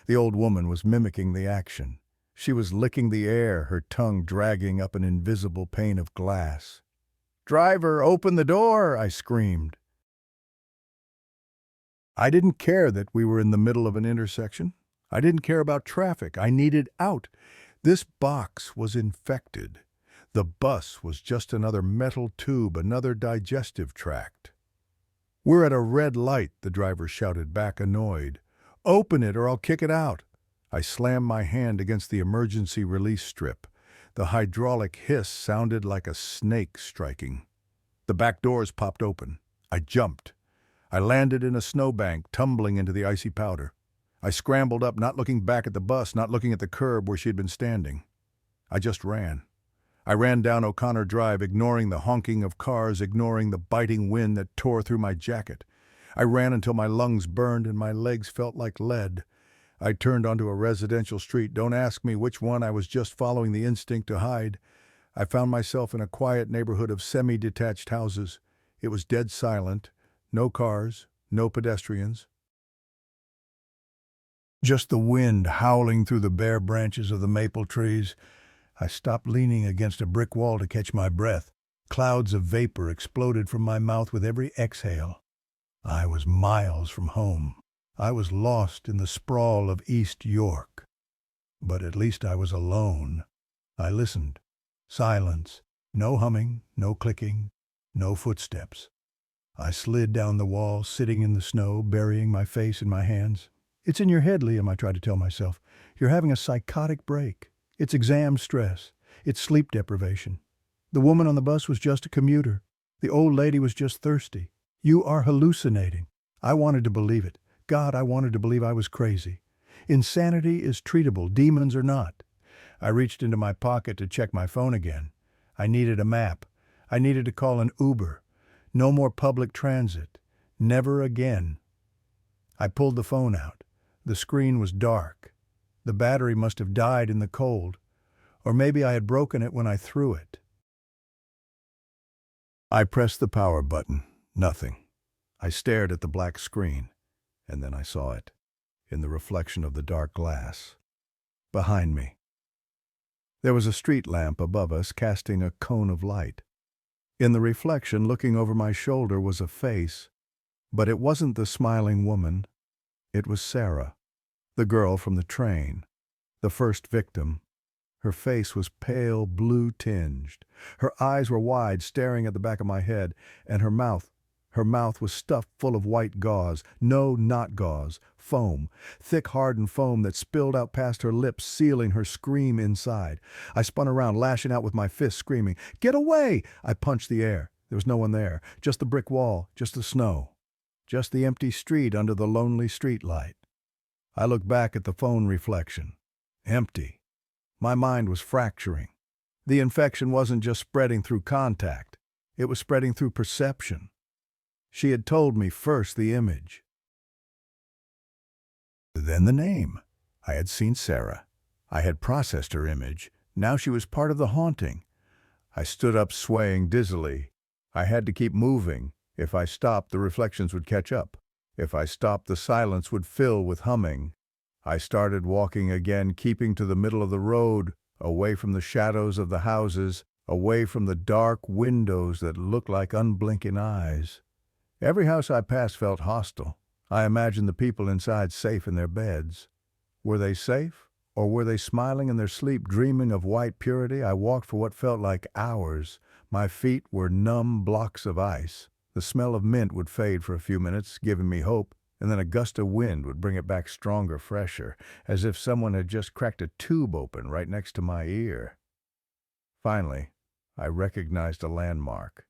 The old woman was mimicking the action. She was licking the air, her tongue dragging up an invisible pane of glass. "Driver, open the door!" I screamed. I didn't care that we were in the middle of an intersection. I didn't care about traffic. I needed out. This box was infected. The bus was just another metal tube, another digestive tract. "We're at a red light," the driver shouted back, annoyed. "Open it or I'll kick it out." I slammed my hand against the emergency release strip. The hydraulic hiss sounded like a snake striking. The back doors popped open. I jumped. I landed in a snowbank, tumbling into the icy powder. I scrambled up, not looking back at the bus, not looking at the curb where she had been standing. I just ran. I ran down O'Connor Drive, ignoring the honking of cars, ignoring the biting wind that tore through my jacket. I ran until my lungs burned and my legs felt like lead. I turned onto a residential street. Don't ask me which one. I was just following the instinct to hide. I found myself in a quiet neighborhood of semi-detached houses. It was dead silent. No cars, no pedestrians. Just the wind howling through the bare branches of the maple trees. I stopped, leaning against a brick wall to catch my breath. Clouds of vapor exploded from my mouth with every exhale. I was miles from home. I was lost in the sprawl of East York. But at least I was alone. I listened. Silence. No humming, no clicking, no footsteps. I slid down the wall, sitting in the snow, burying my face in my hands. "It's in your head, Liam," I tried to tell myself. "You're having a psychotic break. It's exam stress. It's sleep deprivation. The woman on the bus was just a commuter. The old lady was just thirsty. You are hallucinating." I wanted to believe it. God, I wanted to believe I was crazy. Insanity is treatable. Demons are not. I reached into my pocket to check my phone again. I needed a map. I needed to call an Uber. No more public transit. Never again. I pulled the phone out. The screen was dark. The battery must have died in the cold. Or maybe I had broken it when I threw it. I pressed the power button. Nothing. I stared at the black screen. And then I saw it, in the reflection of the dark glass. Behind me. There was a street lamp above us, casting a cone of light. In the reflection, looking over my shoulder, was a face, but it wasn't the smiling woman. It was Sarah, the girl from the train, the first victim. Her face was pale blue tinged. Her eyes were wide, staring at the back of my head, and her mouth was stuffed full of white gauze. No, not gauze. Foam. Thick, hardened foam that spilled out past her lips, sealing her scream inside. I spun around, lashing out with my fists, screaming, "Get away!" I punched the air. There was no one there. Just the brick wall. Just the snow. just the empty street under the lonely streetlight. I looked back at the phone reflection. Empty. My mind was fracturing. The infection wasn't just spreading through contact. It was spreading through perception. She had told me first the image. Then the name. I had seen Sarah. I had processed her image. Now she was part of the haunting. I stood up swaying dizzily. I had to keep moving. If I stopped, the reflections would catch up. If I stopped, the silence would fill with humming. I started walking again, keeping to the middle of the road, away from the shadows of the houses, away from the dark windows that looked like unblinking eyes. Every house I passed felt hostile. I imagined the people inside safe in their beds. Were they safe? Or were they smiling in their sleep, dreaming of white purity? I walked for what felt like hours. My feet were numb blocks of ice. The smell of mint would fade for a few minutes, giving me hope, and then a gust of wind would bring it back stronger, fresher, as if someone had just cracked a tube open right next to my ear. Finally, I recognized a landmark.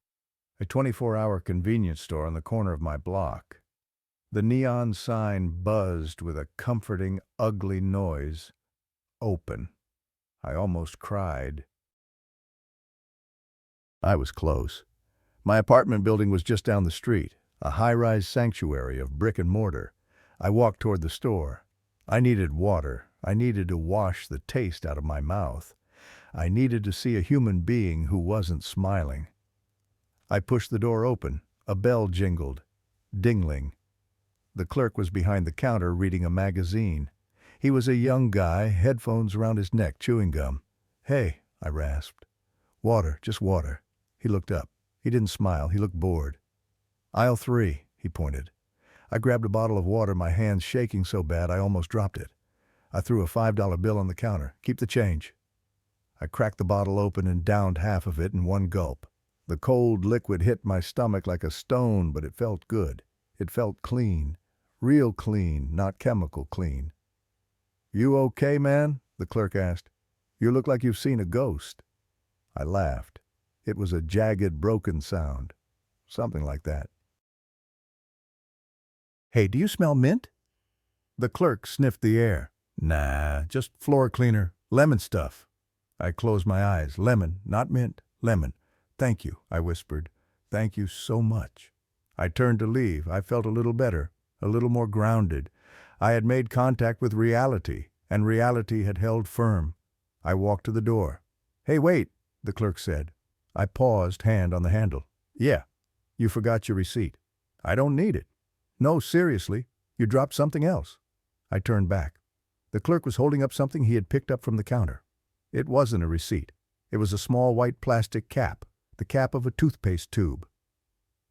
A 24-hour convenience store on the corner of my block. The neon sign buzzed with a comforting, ugly noise. Open. I almost cried. I was close. My apartment building was just down the street, a high-rise sanctuary of brick and mortar. I walked toward the store. I needed water. I needed to wash the taste out of my mouth. I needed to see a human being who wasn't smiling. I pushed the door open. A bell jingled. Dingling. The clerk was behind the counter reading a magazine. He was a young guy, headphones around his neck, chewing gum. "Hey," I rasped. "Water, just water." He looked up. He didn't smile. He looked bored. "Aisle 3, he pointed. I grabbed a bottle of water, my hands shaking so bad I almost dropped it. I threw a $5 bill on the counter. "Keep the change." I cracked the bottle open and downed half of it in one gulp. The cold liquid hit my stomach like a stone, but it felt good. It felt clean. Real clean, not chemical clean. "You okay, man?" the clerk asked. "You look like you've seen a ghost." I laughed. It was a jagged, broken sound. Something like that. "Hey, do you smell mint?" The clerk sniffed the air. "Nah, just floor cleaner. Lemon stuff." I closed my eyes. "Lemon, not mint. Lemon." "Thank you," I whispered. "Thank you so much." I turned to leave. I felt a little better, a little more grounded. I had made contact with reality, and reality had held firm. I walked to the door. "Hey, wait," the clerk said. I paused, hand on the handle. "Yeah, you forgot your receipt." "I don't need it." "No, seriously, you dropped something else." I turned back. The clerk was holding up something he had picked up from the counter. It wasn't a receipt. It was a small white plastic cap, the cap of a toothpaste tube.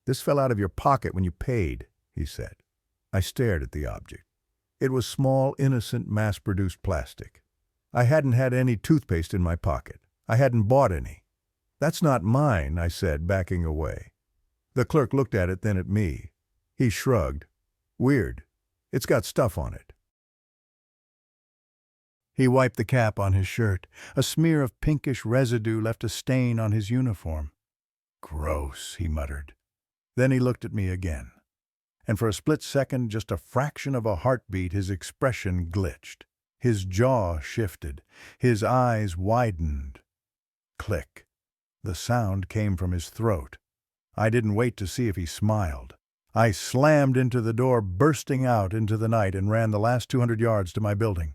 "This fell out of your pocket when you paid," he said. I stared at the object. It was small, innocent, mass-produced plastic. I hadn't had any toothpaste in my pocket. I hadn't bought any. "That's not mine," I said, backing away. The clerk looked at it, then at me. He shrugged. "Weird. It's got stuff on it." He wiped the cap on his shirt. A smear of pinkish residue left a stain on his uniform. "Gross," he muttered. Then he looked at me again. And for a split second, just a fraction of a heartbeat, his expression glitched. His jaw shifted. His eyes widened. Click. The sound came from his throat. I didn't wait to see if he smiled. I slammed into the door, bursting out into the night, and ran the last 200 yards to my building.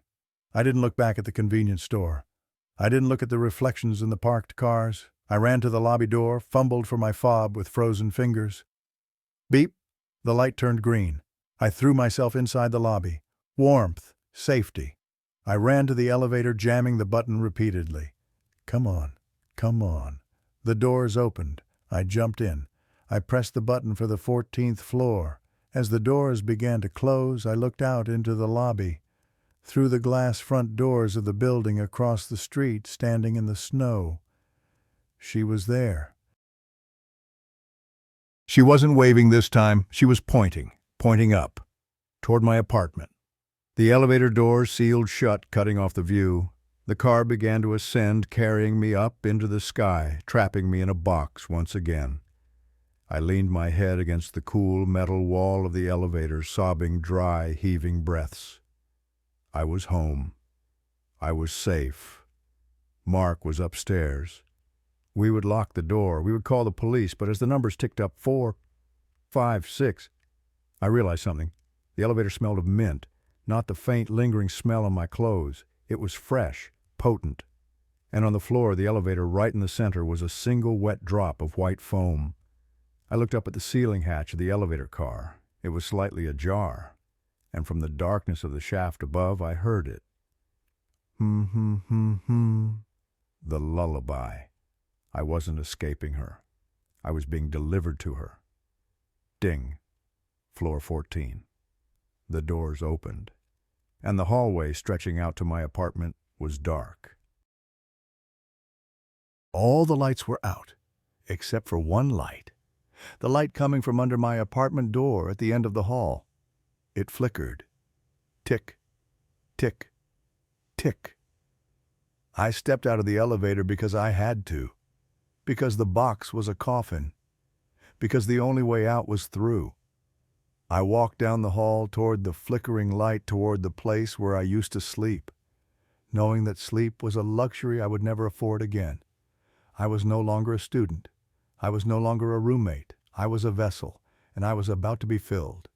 I didn't look back at the convenience store. I didn't look at the reflections in the parked cars. I ran to the lobby door, fumbled for my fob with frozen fingers. Beep. The light turned green. I threw myself inside the lobby. Warmth. Safety. I ran to the elevator, jamming the button repeatedly. Come on. Come on. The doors opened. I jumped in. I pressed the button for the 14th floor. As the doors began to close, I looked out into the lobby. Through the glass front doors of the building across the street, standing in the snow. She was there. She wasn't waving this time. She was pointing up, toward my apartment. The elevator door sealed shut, cutting off the view. The car began to ascend, carrying me up into the sky, trapping me in a box once again. I leaned my head against the cool metal wall of the elevator, sobbing dry, heaving breaths. I was home. I was safe. Mark was upstairs. We would lock the door. We would call the police, but as the numbers ticked up 4, 5, 6, I realized something. The elevator smelled of mint, not the faint, lingering smell on my clothes. It was fresh, potent. And on the floor of the elevator, right in the center, was a single wet drop of white foam. I looked up at the ceiling hatch of the elevator car. It was slightly ajar, and from the darkness of the shaft above, I heard it. The lullaby. I wasn't escaping her. I was being delivered to her. Ding. Floor 14. The doors opened, and the hallway stretching out to my apartment was dark. All the lights were out, except for one light. The light coming from under my apartment door at the end of the hall. It flickered. Tick, tick, tick. I stepped out of the elevator because I had to. Because the box was a coffin. Because the only way out was through. I walked down the hall toward the flickering light, toward the place where I used to sleep, knowing that sleep was a luxury I would never afford again. I was no longer a student. I was no longer a roommate. I was a vessel, and I was about to be filled.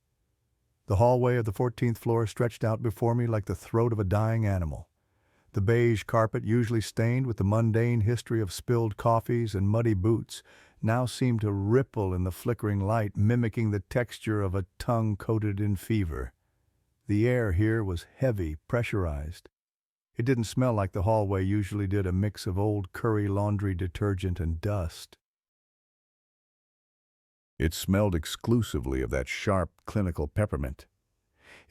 The hallway of the 14th floor stretched out before me like the throat of a dying animal. The beige carpet, usually stained with the mundane history of spilled coffees and muddy boots, now seemed to ripple in the flickering light, mimicking the texture of a tongue coated in fever. The air here was heavy, pressurized. It didn't smell like the hallway usually did, a mix of old curry laundry detergent and dust. It smelled exclusively of that sharp, clinical peppermint.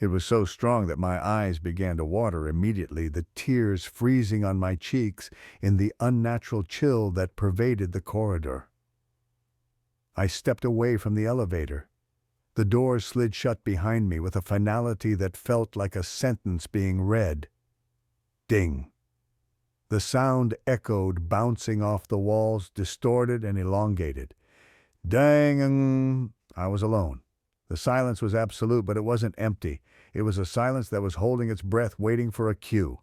It was so strong that my eyes began to water immediately, the tears freezing on my cheeks in the unnatural chill that pervaded the corridor. I stepped away from the elevator. The door slid shut behind me with a finality that felt like a sentence being read. Ding. The sound echoed, bouncing off the walls, distorted and elongated. Dang! I was alone. The silence was absolute, but it wasn't empty. It was a silence that was holding its breath, waiting for a cue.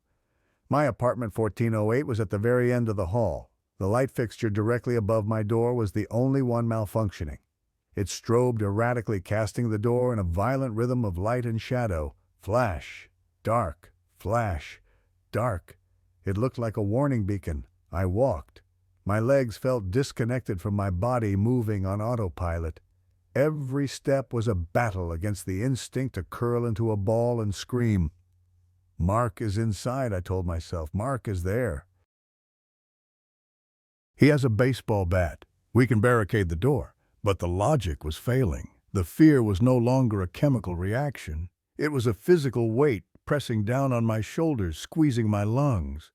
My apartment 1408 was at the very end of the hall. The light fixture directly above my door was the only one malfunctioning. It strobed erratically, casting the door in a violent rhythm of light and shadow. Flash, dark, flash, dark. It looked like a warning beacon. I walked. My legs felt disconnected from my body, moving on autopilot. Every step was a battle against the instinct to curl into a ball and scream. Mark is inside, I told myself. Mark is there. He has a baseball bat. We can barricade the door. But the logic was failing. The fear was no longer a chemical reaction. It was a physical weight pressing down on my shoulders, squeezing my lungs.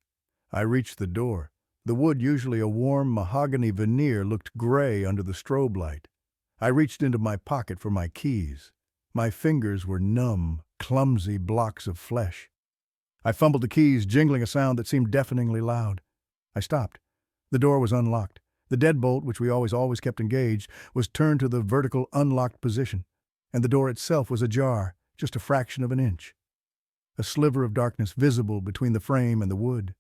I reached the door. The wood, usually a warm mahogany veneer, looked gray under the strobe light. I reached into my pocket for my keys. My fingers were numb, clumsy blocks of flesh. I fumbled the keys, jingling a sound that seemed deafeningly loud. I stopped. The door was unlocked. The deadbolt, which we always kept engaged, was turned to the vertical unlocked position, and the door itself was ajar, just a fraction of an inch. A sliver of darkness visible between the frame and the wood.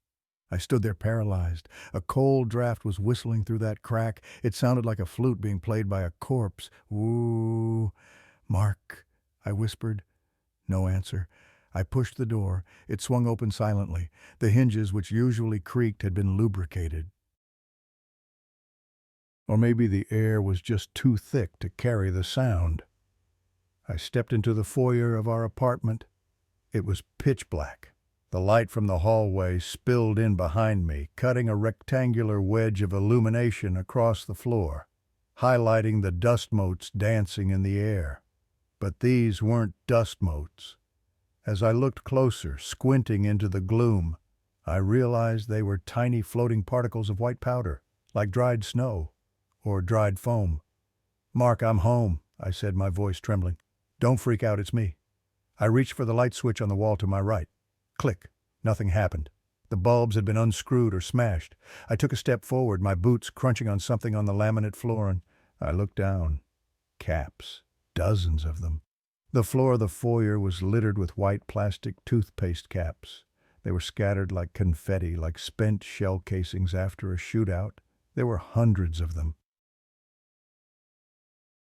I stood there paralyzed. A cold draft was whistling through that crack. It sounded like a flute being played by a corpse. "Woo, Mark," I whispered. No answer. I pushed the door. It swung open silently. The hinges, which usually creaked, had been lubricated. Or maybe the air was just too thick to carry the sound. I stepped into the foyer of our apartment. It was pitch black. The light from the hallway spilled in behind me, cutting a rectangular wedge of illumination across the floor, highlighting the dust motes dancing in the air. But these weren't dust motes. As I looked closer, squinting into the gloom, I realized they were tiny floating particles of white powder, like dried snow or dried foam. "Mark, I'm home," I said, my voice trembling. "Don't freak out, it's me." I reached for the light switch on the wall to my right. Click. Nothing happened. The bulbs had been unscrewed or smashed. I took a step forward, my boots crunching on something on the laminate floor, and I looked down. Caps. Dozens of them. The floor of the foyer was littered with white plastic toothpaste caps. They were scattered like confetti, like spent shell casings after a shootout. There were hundreds of them.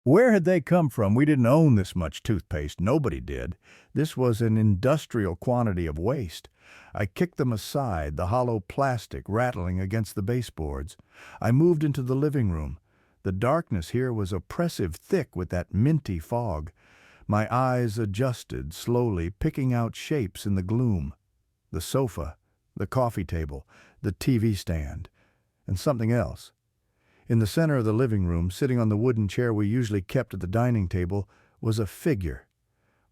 Where had they come from? We didn't own this much toothpaste. Nobody did. This was an industrial quantity of waste. I kicked them aside, the hollow plastic rattling against the baseboards. I moved into the living room. The darkness here was oppressive, thick with that minty fog. My eyes adjusted, slowly, picking out shapes in the gloom. The sofa, the coffee table, the TV stand, and something else. In the center of the living room, sitting on the wooden chair we usually kept at the dining table, was a figure.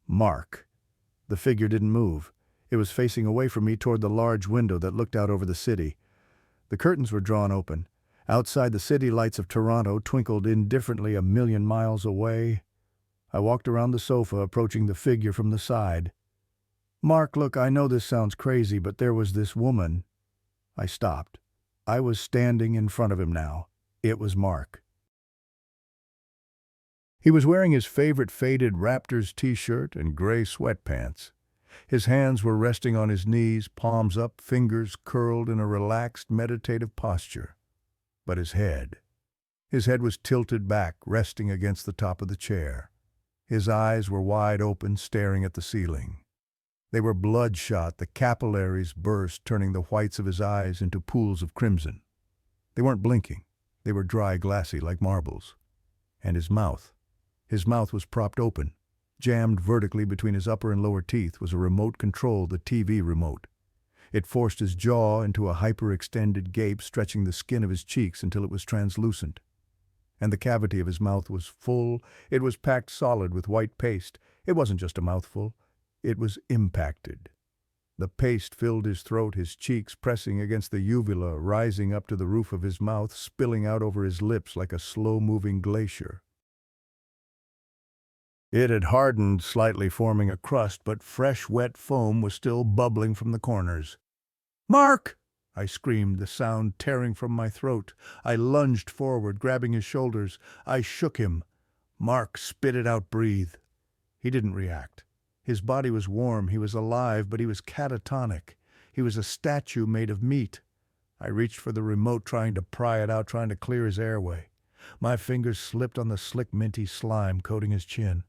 Mark. The figure didn't move. It was facing away from me toward the large window that looked out over the city. The curtains were drawn open. Outside, the city lights of Toronto twinkled indifferently a million miles away. I walked around the sofa, approaching the figure from the side. "Mark, look, I know this sounds crazy, but there was this woman." I stopped. I was standing in front of him now. It was Mark. He was wearing his favorite faded Raptors t-shirt and gray sweatpants. His hands were resting on his knees, palms up, fingers curled in a relaxed, meditative posture. But his head was tilted back, resting against the top of the chair. His eyes were wide open, staring at the ceiling. They were bloodshot, the capillaries burst, turning the whites of his eyes into pools of crimson. They weren't blinking. They were dry, glassy, like marbles. And his mouth was propped open. Jammed vertically between his upper and lower teeth was a remote control, the TV remote. It forced his jaw into a hyperextended gape, stretching the skin of his cheeks until it was translucent. And the cavity of his mouth was full. It was packed solid with white paste. It wasn't just a mouthful. It was impacted. The paste filled his throat, his cheeks pressing against the uvula, rising up to the roof of his mouth, spilling out over his lips like a slow-moving glacier. It had hardened, slightly forming a crust, but fresh, wet foam was still bubbling from the corners. "Mark!" I screamed, the sound tearing from my throat. I lunged forward, grabbing his shoulders. I shook him. Mark spit it out, breathe. He didn't react. His body was warm, he was alive, but he was catatonic. He was a statue made of meat. I reached for the remote, trying to pry it out, trying to clear his airway. My fingers slipped on the slick, minty slime coating his chin.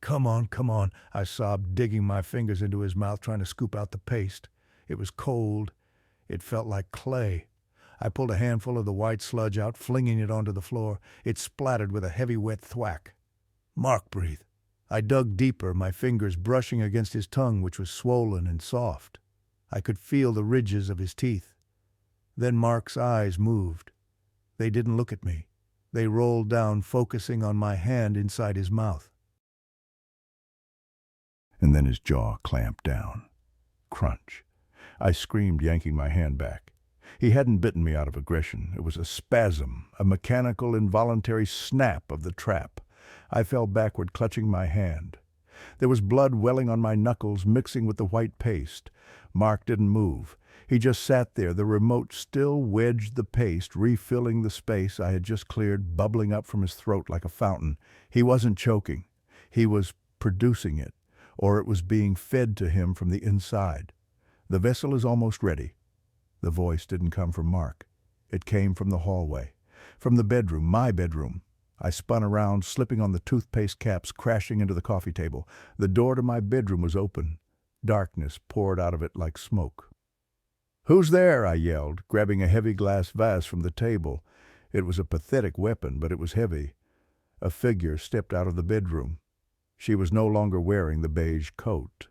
Come on, I sobbed, digging my fingers into his mouth, trying to scoop out the paste. It was cold. It felt like clay. I pulled a handful of the white sludge out, flinging it onto the floor. It splattered with a heavy, wet thwack. "Mark, breathe." I dug deeper, my fingers brushing against his tongue, which was swollen and soft. I could feel the ridges of his teeth. Then Mark's eyes moved. They didn't look at me. They rolled down, focusing on my hand inside his mouth. And then his jaw clamped down. Crunch. I screamed, yanking my hand back. He hadn't bitten me out of aggression. It was a spasm, a mechanical, involuntary snap of the trap. I fell backward, clutching my hand. There was blood welling on my knuckles, mixing with the white paste. Mark didn't move. He just sat there, the remote still wedged the paste, refilling the space I had just cleared, bubbling up from his throat like a fountain. He wasn't choking. He was producing it, or it was being fed to him from the inside. "The vessel is almost ready." The voice didn't come from Mark. It came from the hallway, from the bedroom, my bedroom. I spun around, slipping on the toothpaste caps, crashing into the coffee table. The door to my bedroom was open. Darkness poured out of it like smoke. "Who's there?" I yelled, grabbing a heavy glass vase from the table. It was a pathetic weapon, but it was heavy. A figure stepped out of the bedroom. She was no longer wearing the beige coat.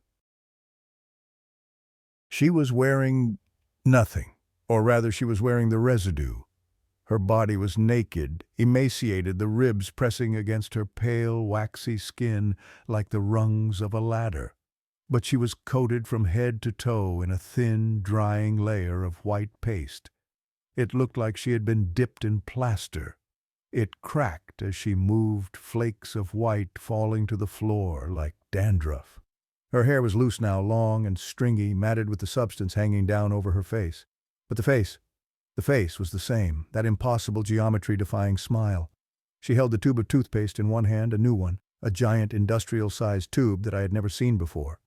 She was wearing nothing, or rather she was wearing the residue. Her body was naked, emaciated, the ribs pressing against her pale, waxy skin like the rungs of a ladder. But she was coated from head to toe in a thin, drying layer of white paste. It looked like she had been dipped in plaster. It cracked as she moved, flakes of white falling to the floor like dandruff. Her hair was loose now, long and stringy, matted with the substance hanging down over her face. But the face was the same, that impossible geometry-defying smile. She held the tube of toothpaste in one hand, a new one, a giant industrial-sized tube that I had never seen before.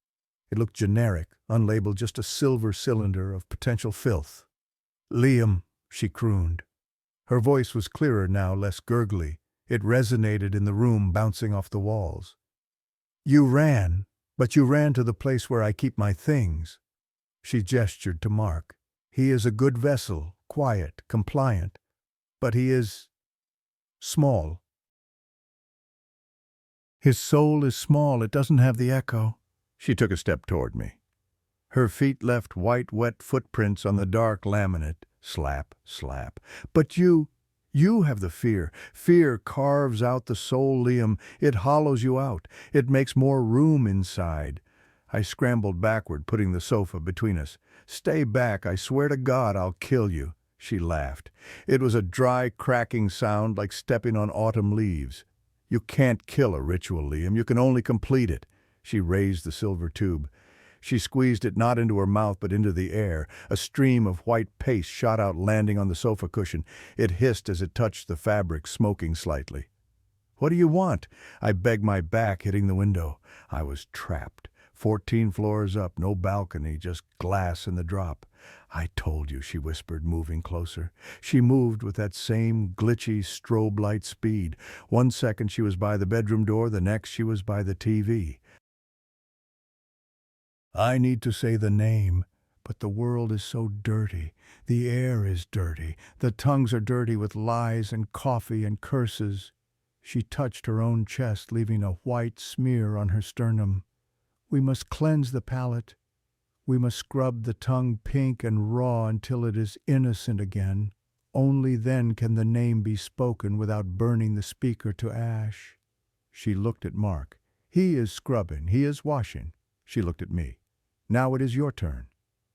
It looked generic, unlabeled, just a silver cylinder of potential filth. "Liam," she crooned. Her voice was clearer now, less gurgly. It resonated in the room, bouncing off the walls. "You ran, but you ran to the place where I keep my things." She gestured to Mark. "He is a good vessel, quiet, compliant, but he is small. His soul is small, it doesn't have the echo." She took a step toward me. Her feet left white, wet footprints on the dark laminate. Slap, slap. "But you have the fear. Fear carves out the soul, Liam. It hollows you out. It makes more room inside." I scrambled backward, putting the sofa between us. "Stay back, I swear to God I'll kill you." She laughed. It was a dry, cracking sound like stepping on autumn leaves. "You can't kill a ritual, Liam. You can only complete it." She raised the silver tube. She squeezed it not into her mouth but into the air. A stream of white paste shot out, landing on the sofa cushion. It hissed as it touched the fabric, smoking slightly. "What do you want?" I begged, my back hitting the window. I was trapped. 14 floors up, no balcony, just glass in the drop. "I told you," she whispered, moving closer. She moved with that same glitchy strobe light speed. 1 second she was by the bedroom door, the next she was by the TV. I need to say the name, but the world is so dirty. The air is dirty. The tongues are dirty with lies and coffee and curses. She touched her own chest, leaving a white smear on her sternum. "We must cleanse the palate. We must scrub the tongue pink and raw until it is innocent again. Only then can the name be spoken without burning the speaker to ash." She looked at Mark. "He is scrubbing. He is washing." She looked at me. "Now it is your turn."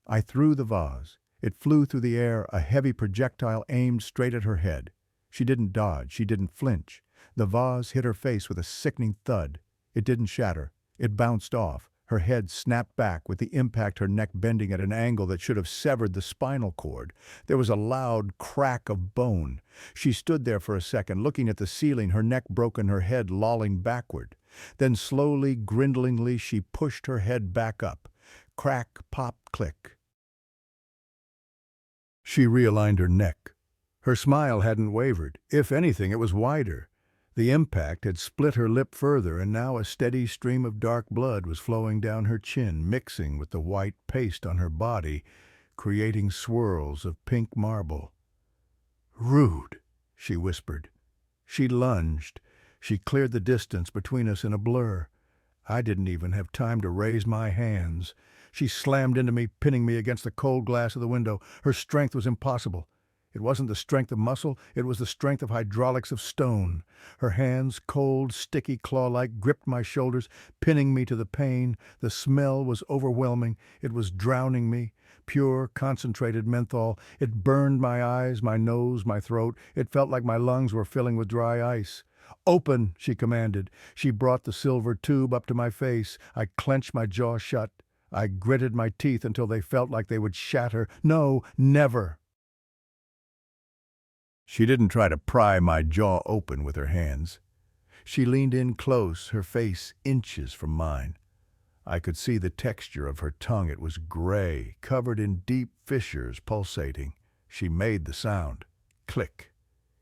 I threw the vase. It flew through the air, a heavy projectile aimed straight at her head. She didn't dodge. She didn't flinch. The vase hit her face with a sickening thud. It didn't shatter. It bounced off. Her head snapped back, with the impact her neck bending at an angle that should have severed the spinal cord. There was a loud crack of bone. She stood there for a second, looking at the ceiling, her neck broken, her head lolling backward. Then slowly, grindlingly, she pushed her head back up. Crack, pop, click. She realigned her neck. Her smile hadn't wavered. If anything, it was wider. The impact had split her lip further, and now a steady stream of dark blood was flowing down her chin, mixing with the white paste on her body, creating swirls of pink marble. "Rude," she whispered. She lunged. She cleared the distance between us in a blur. I didn't even have time to raise my hands. She slammed into me, pinning me against the cold glass of the window. Her strength was impossible. It wasn't the strength of muscle, it was the strength of hydraulics of stone. Her hands, cold, sticky, claw-like, gripped my shoulders, pinning me to the pain. The smell was overwhelming. It was drowning me. Pure, concentrated menthol. It burned my eyes, my nose, my throat. It felt like my lungs were filling with dry ice. "Open," she commanded. She brought the silver tube up to my face. I clenched my jaw shut. I gritted my teeth until they felt like they would shatter. "No, never." She didn't try to pry my jaw open with her hands. She leaned in close, her face inches from mine. I could see the texture of her tongue. It was gray, covered in deep fissures, pulsating. She made the sound. Click.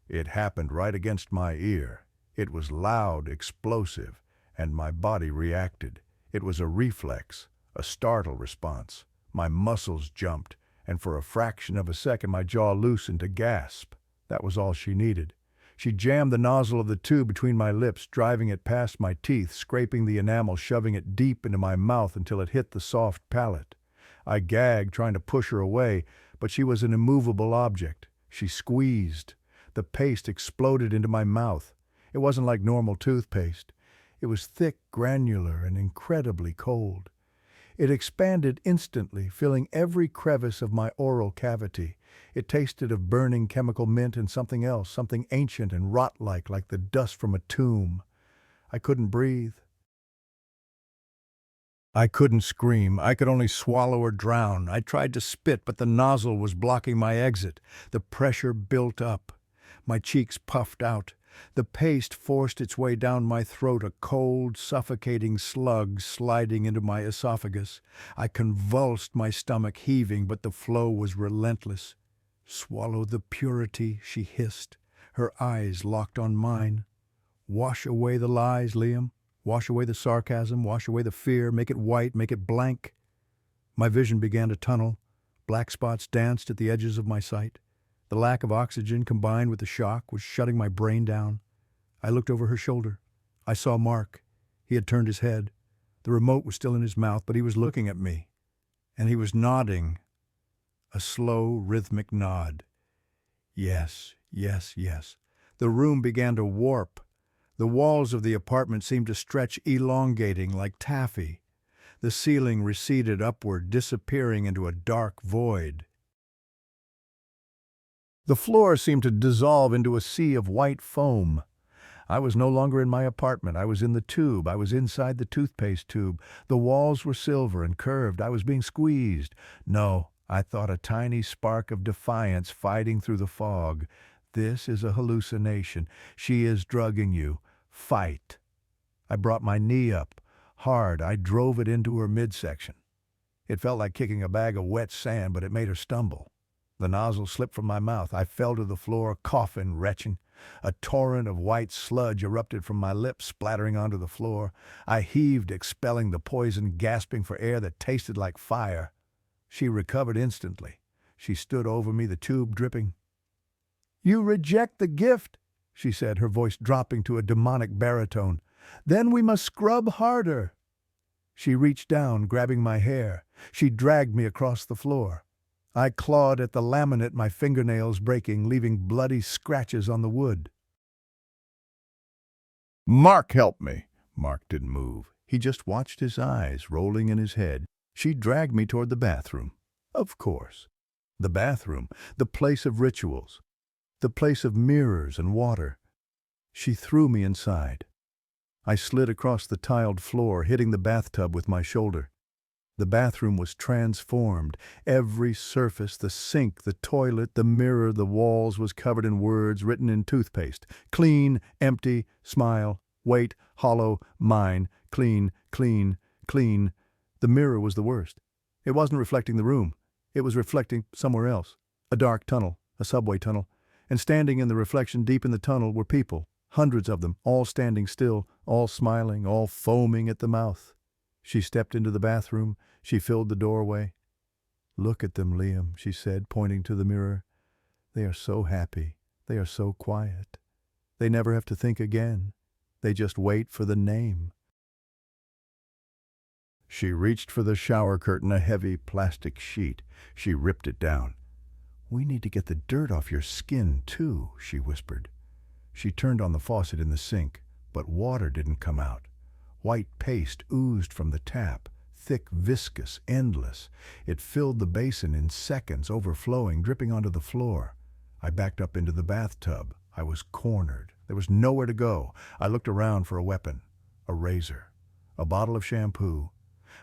It happened right against my ear. It was loud, explosive, and my body reacted. It was a reflex, a startle response. My muscles jumped, and for a fraction of a second my jaw loosened to gasp. That was all she needed. She jammed the nozzle of the tube between my lips, driving it past my teeth, scraping the enamel, shoving it deep into my mouth until it hit the soft palate. I gagged, trying to push her away, but she was an immovable object. She squeezed. The paste exploded into my mouth. It wasn't like normal toothpaste. It was thick, granular, and incredibly cold. It expanded instantly, filling every crevice of my oral cavity. It tasted of burning chemical mint and something else, something ancient and rot-like the dust from a tomb. I couldn't breathe. I couldn't scream. I could only swallow or drown. I tried to spit, but the nozzle was blocking my exit. The pressure built up. My cheeks puffed out. The paste forced its way down my throat, a cold, suffocating slug sliding into my esophagus. I convulsed, my stomach heaving, but the flow was relentless. "Swallow the purity," she hissed, her eyes locked on mine. "Wash away the lies, Liam. Wash away the sarcasm, wash away the fear, make it white, make it blank." My vision began to tunnel. Black spots danced at the edges of my sight. The lack of oxygen combined with the shock was shutting my brain down. I looked over her shoulder. I saw Mark. He had turned his head. The remote was still in his mouth, but he was looking at me. And he was nodding. A slow, rhythmic nod. Yes, yes, yes. The room began to warp. The walls of the apartment seemed to stretch, elongating like taffy. The ceiling receded upward, disappearing into a dark void. The floor seemed to dissolve into a sea of white foam. I was no longer in my apartment. I was in the tube. I was inside the toothpaste tube. The walls were silver and curved. I was being squeezed. No, I thought, a tiny spark of defiance fighting through the fog. This is a hallucination. She is drugging you. Fight. I brought my knee up. Hard, I drove it into her midsection. It felt like kicking a bag of wet sand, but it made her stumble. The nozzle slipped from my mouth. I fell to the floor, coughing, retching. A torrent of white sludge erupted from my lips, splattering onto the floor. I heaved, expelling the poison, gasping for air that tasted like fire. She recovered instantly. She stood over me, the tube dripping. "You reject the gift," she said, her voice dropping to a demonic baritone. "Then we must scrub harder." She reached down, grabbing my hair. She dragged me across the floor. I clawed at the laminate, my fingernails breaking, leaving bloody scratches on the wood. "Mark, help me." Mark didn't move. He just watched, his eyes rolling in his head. She dragged me toward the bathroom. Of course. The bathroom, the place of rituals, the place of mirrors and water. She threw me inside. I slid across the tiled floor, hitting the bathtub with my shoulder. The bathroom was transformed. Every surface, the sink, the toilet, the mirror, the walls, was covered in words written in toothpaste. Clean, empty, smile, wait, hollow, mine, clean, clean, clean. The mirror was the worst. It wasn't reflecting the room. It was reflecting somewhere else. A dark tunnel, a subway tunnel. And standing in the reflection deep in the tunnel were people, hundreds of them, all standing still, all smiling, all foaming at the mouth. She stepped into the bathroom. She filled the doorway. "Look at them, Liam," she said, pointing to the mirror. "They are so happy. They are so quiet. They never have to think again. They just wait for the name." She reached for the shower curtain, a heavy plastic sheet. She ripped it down. "We need to get the dirt off your skin, too," she whispered. She turned on the faucet in the sink, but water didn't come out. White paste oozed from the tap, thick, viscous, endless. It filled the basin in seconds, overflowing, dripping onto the floor. I backed up into the bathtub. I was cornered. There was nowhere to go. I looked around for a weapon. A razor. A bottle of shampoo.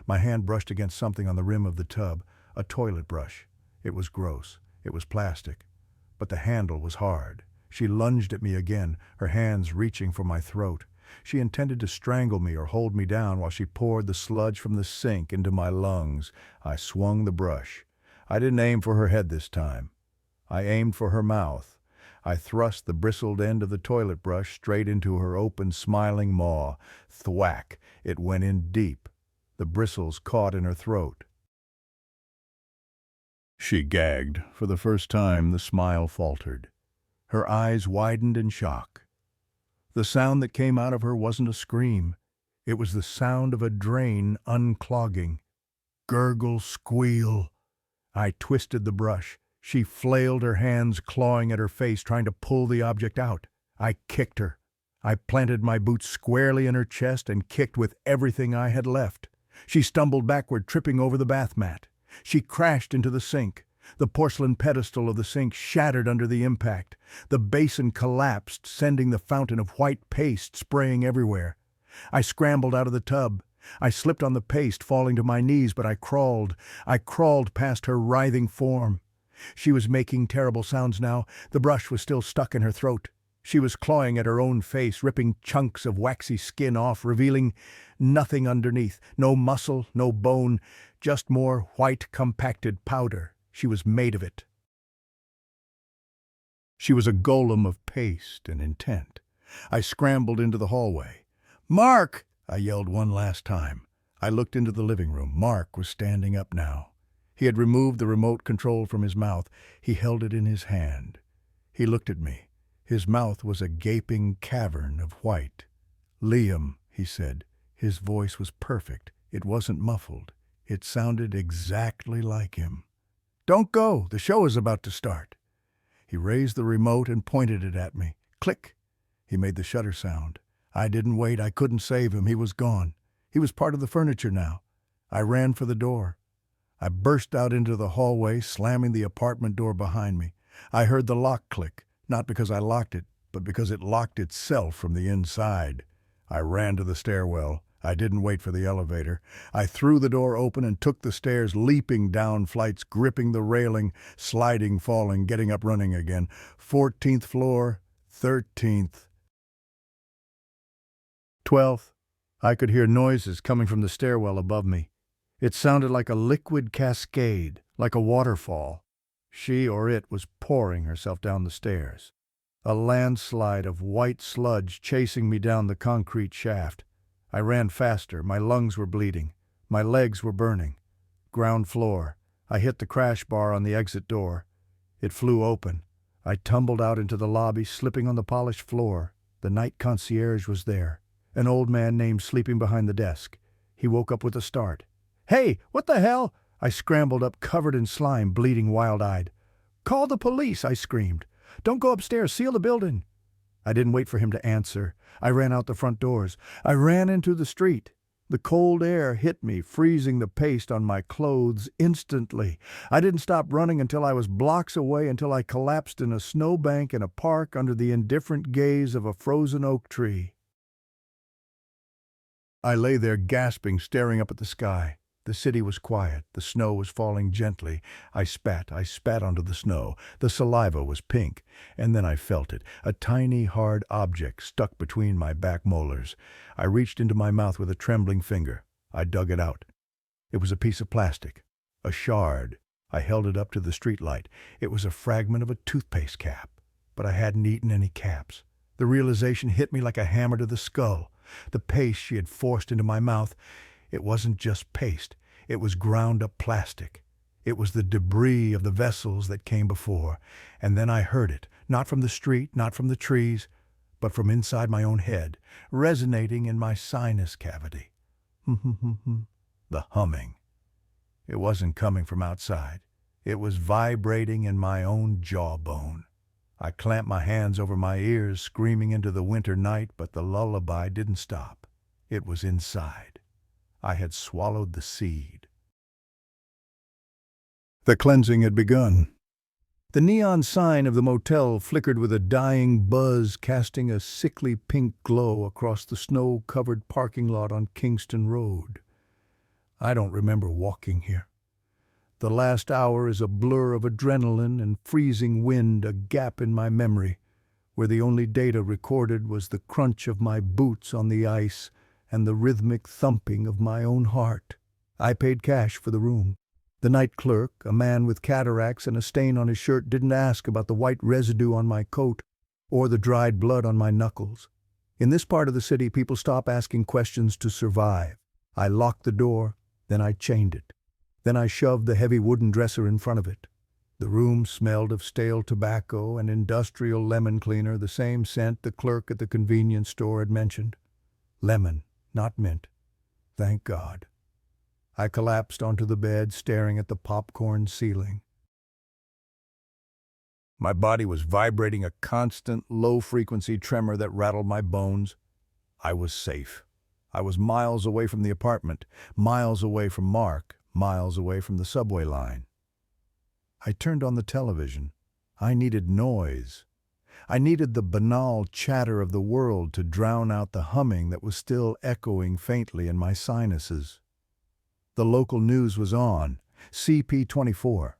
My hand brushed against something on the rim of the tub. A toilet brush. It was gross. It was plastic. But the handle was hard. She lunged at me again, her hands reaching for my throat. She intended to strangle me or hold me down while she poured the sludge from the sink into my lungs. I swung the brush. I didn't aim for her head this time. I aimed for her mouth. I thrust the bristled end of the toilet brush straight into her open, smiling maw. Thwack! It went in deep. The bristles caught in her throat. She gagged. For the first time, the smile faltered. Her eyes widened in shock. The sound that came out of her wasn't a scream. It was the sound of a drain unclogging. Gurgle, squeal. I twisted the brush. She flailed her hands, clawing at her face, trying to pull the object out. I kicked her. I planted my boot squarely in her chest and kicked with everything I had left. She stumbled backward, tripping over the bath mat. She crashed into the sink. The porcelain pedestal of the sink shattered under the impact. The basin collapsed, sending the fountain of white paste spraying everywhere. I scrambled out of the tub. I slipped on the paste, falling to my knees, but I crawled. I crawled past her writhing form. She was making terrible sounds now. The brush was still stuck in her throat. She was clawing at her own face, ripping chunks of waxy skin off, revealing nothing underneath. No muscle, no bone, just more white compacted powder. She was made of it. She was a golem of paste and intent. I scrambled into the hallway. "Mark!" I yelled one last time. I looked into the living room. Mark was standing up now. He had removed the remote control from his mouth. He held it in his hand. He looked at me. His mouth was a gaping cavern of white. "Liam," he said. His voice was perfect. It wasn't muffled. It sounded exactly like him. "Don't go. The show is about to start." He raised the remote and pointed it at me. Click. He made the shutter sound. I didn't wait. I couldn't save him. He was gone. He was part of the furniture now. I ran for the door. I burst out into the hallway, slamming the apartment door behind me. I heard the lock click, not because I locked it, but because it locked itself from the inside. I ran to the stairwell. I didn't wait for the elevator. I threw the door open and took the stairs, leaping down flights, gripping the railing, sliding, falling, getting up, running again. 14th floor, 13th. 12th. I could hear noises coming from the stairwell above me. It sounded like a liquid cascade, like a waterfall. She or it was pouring herself down the stairs. A landslide of white sludge chasing me down the concrete shaft. I ran faster. My lungs were bleeding. My legs were burning. Ground floor. I hit the crash bar on the exit door. It flew open. I tumbled out into the lobby, slipping on the polished floor. The night concierge was there. An old man named sleeping behind the desk. He woke up with a start. "Hey, what the hell?" I scrambled up, covered in slime, bleeding wild-eyed. "Call the police," I screamed. "Don't go upstairs. Seal the building." I didn't wait for him to answer. I ran out the front doors. I ran into the street. The cold air hit me, freezing the paste on my clothes instantly. I didn't stop running until I was blocks away, until I collapsed in a snowbank in a park under the indifferent gaze of a frozen oak tree. I lay there gasping, staring up at the sky. The city was quiet. The snow was falling gently. I spat onto the snow. The saliva was pink. And then I felt it. A tiny, hard object stuck between my back molars. I reached into my mouth with a trembling finger. I dug it out. It was a piece of plastic. A shard. I held it up to the streetlight. It was a fragment of a toothpaste cap. But I hadn't eaten any caps. The realization hit me like a hammer to the skull. The paste she had forced into my mouth, it wasn't just paste. It was ground-up plastic. It was the debris of the vessels that came before. And then I heard it, not from the street, not from the trees, but from inside my own head, resonating in my sinus cavity. The humming. It wasn't coming from outside. It was vibrating in my own jawbone. I clamped my hands over my ears, screaming into the winter night, but the lullaby didn't stop. It was inside. I had swallowed the seed. The cleansing had begun. The neon sign of the motel flickered with a dying buzz, casting a sickly pink glow across the snow-covered parking lot on Kingston Road. I don't remember walking here. The last hour is a blur of adrenaline and freezing wind, a gap in my memory, where the only data recorded was the crunch of my boots on the ice and the rhythmic thumping of my own heart. I paid cash for the room. The night clerk, a man with cataracts and a stain on his shirt, didn't ask about the white residue on my coat or the dried blood on my knuckles. In this part of the city, people stop asking questions to survive. I locked the door, then I chained it. Then I shoved the heavy wooden dresser in front of it. The room smelled of stale tobacco and industrial lemon cleaner, the same scent the clerk at the convenience store had mentioned. Lemon, not mint. Thank God. I collapsed onto the bed, staring at the popcorn ceiling. My body was vibrating a constant, low-frequency tremor that rattled my bones. I was safe. I was miles away from the apartment, miles away from Mark, miles away from the subway line. I turned on the television. I needed noise. I needed the banal chatter of the world to drown out the humming that was still echoing faintly in my sinuses. The local news was on, CP24.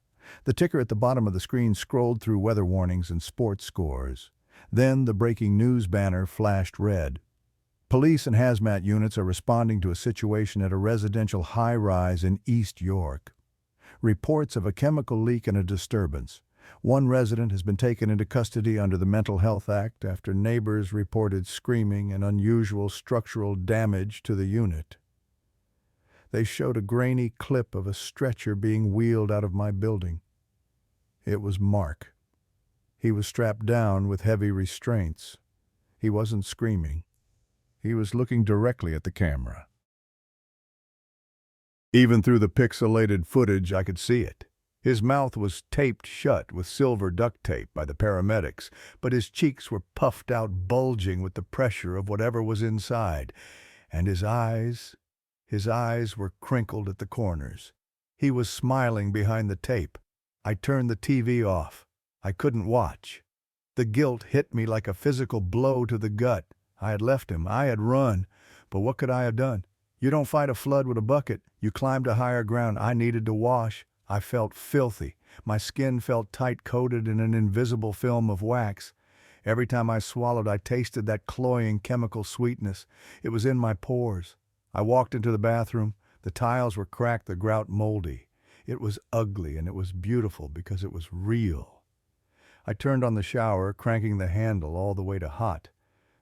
The ticker at the bottom of the screen scrolled through weather warnings and sports scores. Then the breaking news banner flashed red. Police and hazmat units are responding to a situation at a residential high-rise in East York. Reports of a chemical leak and a disturbance. One resident has been taken into custody under the Mental Health Act after neighbors reported screaming and unusual structural damage to the unit. They showed a grainy clip of a stretcher being wheeled out of my building. It was Mark. He was strapped down with heavy restraints. He wasn't screaming. He was looking directly at the camera. Even through the pixelated footage, I could see it. His mouth was taped shut with silver duct tape by the paramedics, but his cheeks were puffed out, bulging with the pressure of whatever was inside. And his eyes were crinkled at the corners. He was smiling behind the tape. I turned the TV off. I couldn't watch. The guilt hit me like a physical blow to the gut. I had left him. I had run. But what could I have done? You don't fight a flood with a bucket. You climb to higher ground. I needed to wash. I felt filthy. My skin felt tight-coated in an invisible film of wax. Every time I swallowed, I tasted that cloying chemical sweetness. It was in my pores. I walked into the bathroom. The tiles were cracked, the grout moldy. It was ugly, and it was beautiful because it was real. I turned on the shower, cranking the handle all the way to hot.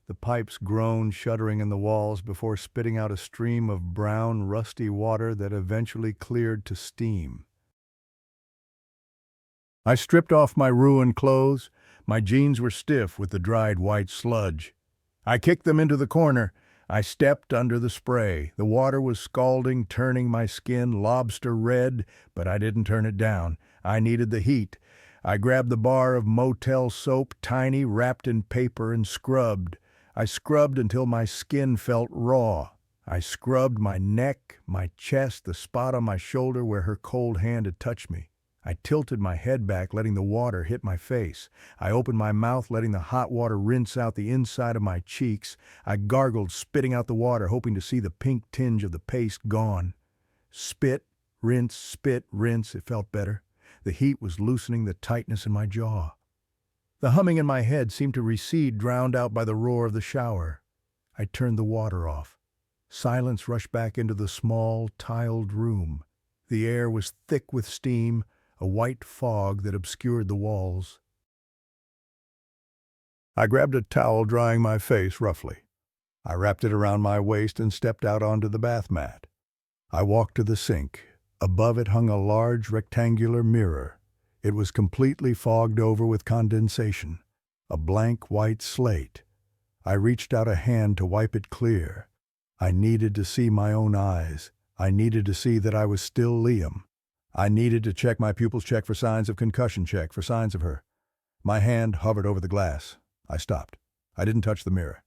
The pipes groaned, shuddering in the walls before spitting out a stream of brown, rusty water that eventually cleared to steam. I stripped off my ruined clothes. My jeans were stiff with the dried white sludge. I kicked them into the corner. I stepped under the spray. The water was scalding, turning my skin lobster red, but I didn't turn it down. I needed the heat. I grabbed the bar of motel soap, tiny, wrapped in paper, and scrubbed. I scrubbed until my skin felt raw. I scrubbed my neck, my chest, the spot on my shoulder where her cold hand had touched me. I tilted my head back, letting the water hit my face. I opened my mouth, letting the hot water rinse out the inside of my cheeks. I gargled, spitting out the water, hoping to see the pink tinge of the paste gone. Spit, rinse, it felt better. The heat was loosening the tightness in my jaw. The humming in my head seemed to recede, drowned out by the roar of the shower. I turned the water off. Silence rushed back into the small, tiled room. The air was thick with steam, a white fog that obscured the walls. I grabbed a towel, drying my face roughly. I wrapped it around my waist and stepped out onto the bath mat. I walked to the sink. Above it hung a large rectangular mirror. It was completely fogged over with condensation, a blank white slate. I reached out a hand to wipe it clear. I needed to see my own eyes. I needed to see that I was still Liam. I needed to check my pupils, check for signs of concussion, check for signs of her. My hand hovered over the glass. I stopped. I didn't touch the mirror.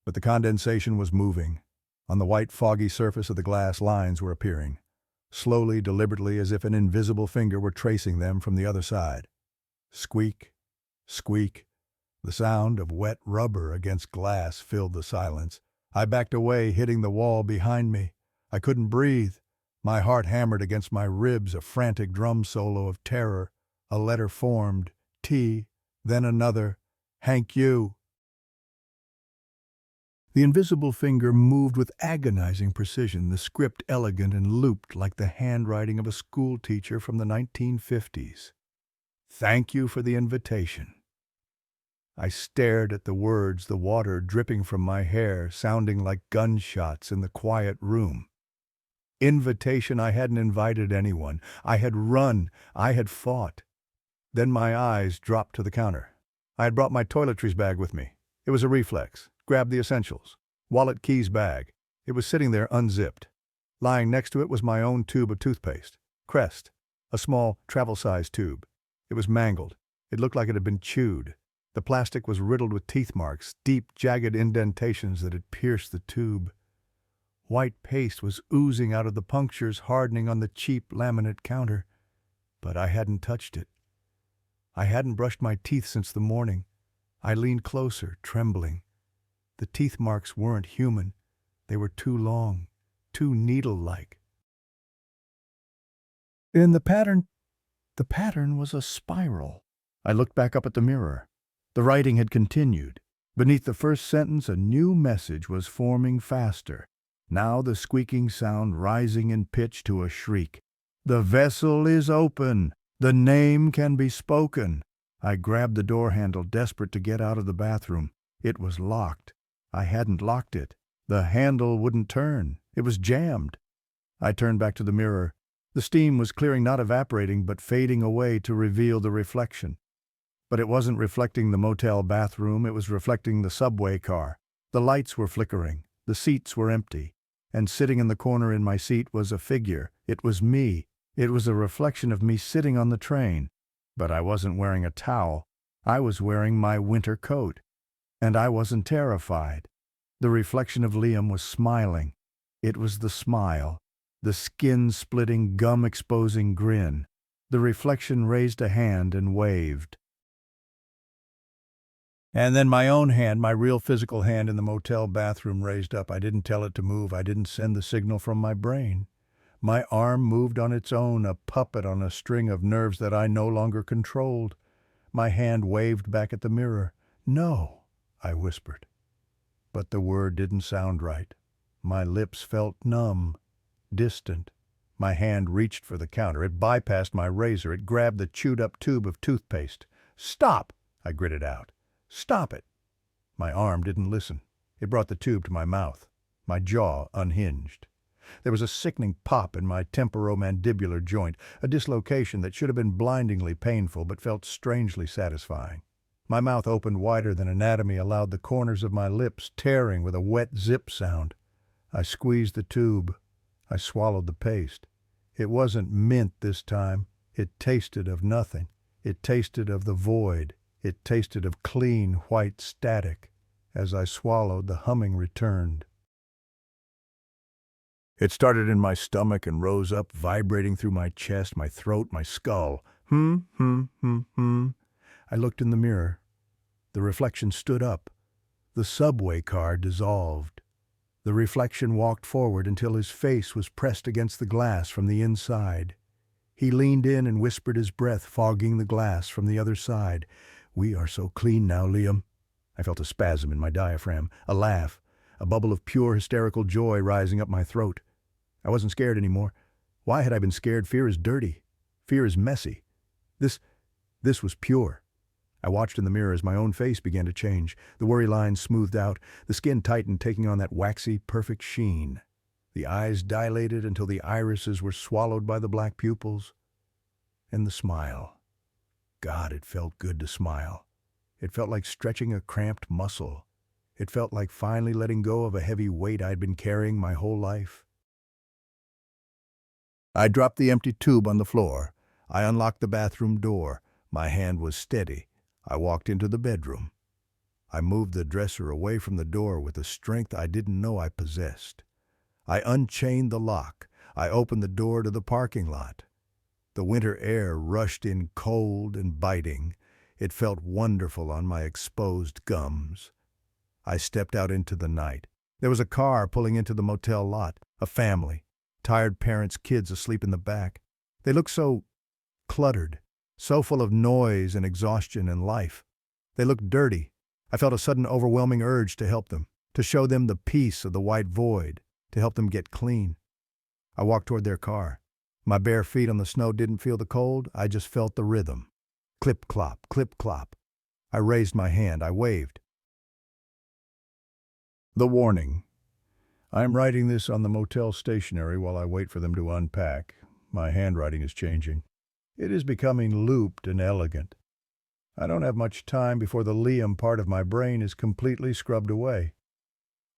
But the condensation was moving. On the white, foggy surface of the glass, lines were appearing. Slowly, deliberately, as if an invisible finger were tracing them from the other side. Squeak, squeak. The sound of wet rubber against glass filled the silence. I backed away, hitting the wall behind me. I couldn't breathe. My heart hammered against my ribs, a frantic drum solo of terror. A letter formed. T, then another. Hank you. The invisible finger moved with agonizing precision, the script elegant and looped like the handwriting of a schoolteacher from the 1950s. Thank you for the invitation. I stared at the words, the water dripping from my hair, sounding like gunshots in the quiet room. Invitation. I hadn't invited anyone. I had run. I had fought. Then my eyes dropped to the counter. I had brought my toiletries bag with me. It was a reflex. Grabbed the essentials. Wallet, keys, bag. It was sitting there unzipped. Lying next to it was my own tube of toothpaste. Crest. A small, travel-sized tube. It was mangled. It looked like it had been chewed. The plastic was riddled with teeth marks, deep, jagged indentations that had pierced the tube. White paste was oozing out of the punctures, hardening on the cheap laminate counter. But I hadn't touched it. I hadn't brushed my teeth since the morning. I leaned closer, trembling. The teeth marks weren't human. They were too long, too needle-like. In the pattern was a spiral. I looked back up at the mirror. The writing had continued. Beneath the first sentence, a new message was forming faster. Now the squeaking sound rising in pitch to a shriek. "The vessel is open. The name can be spoken." I grabbed the door handle, desperate to get out of the bathroom. It was locked. I hadn't locked it. The handle wouldn't turn. It was jammed. I turned back to the mirror. The steam was clearing, not evaporating, but fading away to reveal the reflection. But it wasn't reflecting the motel bathroom, it was reflecting the subway car. The lights were flickering, the seats were empty, and sitting in the corner in my seat was a figure. It was me. It was a reflection of me sitting on the train. But I wasn't wearing a towel. I was wearing my winter coat. And I wasn't terrified. The reflection of Liam was smiling. It was the smile, the skin-splitting, gum-exposing grin. The reflection raised a hand and waved. And then my own hand, my real physical hand in the motel bathroom, raised up. I didn't tell it to move. I didn't send the signal from my brain. My arm moved on its own, a puppet on a string of nerves that I no longer controlled. My hand waved back at the mirror. "No," I whispered. But the word didn't sound right. My lips felt numb, distant. My hand reached for the counter. It bypassed my razor. It grabbed the chewed-up tube of toothpaste. "Stop!" I gritted out. "Stop it!" My arm didn't listen. It brought the tube to my mouth. My jaw unhinged. There was a sickening pop in my temporomandibular joint, a dislocation that should have been blindingly painful but felt strangely satisfying. My mouth opened wider than anatomy allowed, the corners of my lips tearing with a wet zip sound. I squeezed the tube. I swallowed the paste. It wasn't mint this time. It tasted of nothing. It tasted of the void. It tasted of clean, white static. As I swallowed, the humming returned. It started in my stomach and rose up, vibrating through my chest, my throat, my skull. I looked in the mirror. The reflection stood up. The subway car dissolved. The reflection walked forward until his face was pressed against the glass from the inside. He leaned in and whispered, his breath fogging the glass from the other side. "We are so clean now, Liam." I felt a spasm in my diaphragm, a laugh, a bubble of pure hysterical joy rising up my throat. I wasn't scared anymore. Why had I been scared? Fear is dirty. Fear is messy. This was pure. I watched in the mirror as my own face began to change. The worry lines smoothed out. The skin tightened, taking on that waxy, perfect sheen. The eyes dilated until the irises were swallowed by the black pupils. And the smile. God, it felt good to smile. It felt like stretching a cramped muscle. It felt like finally letting go of a heavy weight I'd been carrying my whole life. I dropped the empty tube on the floor. I unlocked the bathroom door. My hand was steady. I walked into the bedroom. I moved the dresser away from the door with a strength I didn't know I possessed. I unchained the lock. I opened the door to the parking lot. The winter air rushed in cold and biting. It felt wonderful on my exposed gums. I stepped out into the night. There was a car pulling into the motel lot, a family, tired parents, kids asleep in the back. They looked so cluttered, so full of noise and exhaustion and life. They looked dirty. I felt a sudden overwhelming urge to help them, to show them the peace of the white void, to help them get clean. I walked toward their car. My bare feet on the snow didn't feel the cold. I just felt the rhythm. Clip-clop, clip-clop. I raised my hand. I waved. The warning. I'm writing this on the motel stationery while I wait for them to unpack. My handwriting is changing. It is becoming looped and elegant. I don't have much time before the Liam part of my brain is completely scrubbed away.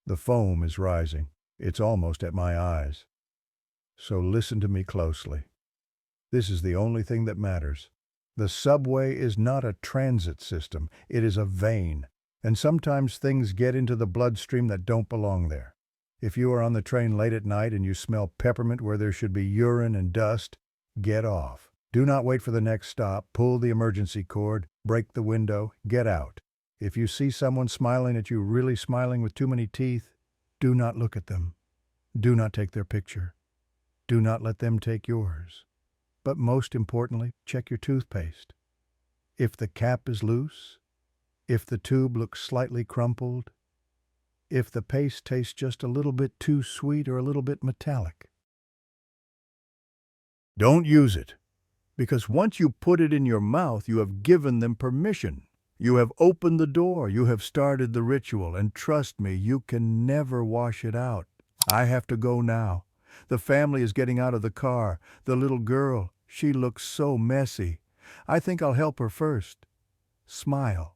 The foam is rising. It's almost at my eyes. So listen to me closely. This is the only thing that matters. The subway is not a transit system. It is a vein. And sometimes things get into the bloodstream that don't belong there. If you are on the train late at night and you smell peppermint where there should be urine and dust, get off. Do not wait for the next stop. Pull the emergency cord. Break the window. Get out. If you see someone smiling at you, really smiling with too many teeth, do not look at them. Do not take their picture. Do not let them take yours. But most importantly, check your toothpaste. If the cap is loose, If the tube looks slightly crumpled, if the paste tastes just a little bit too sweet or a little bit metallic. Don't use it, because once you put it in your mouth, you have given them permission. You have opened the door, you have started the ritual, and trust me, you can never wash it out. I have to go now. The family is getting out of the car. The little girl, she looks so messy. I think I'll help her first. Smile.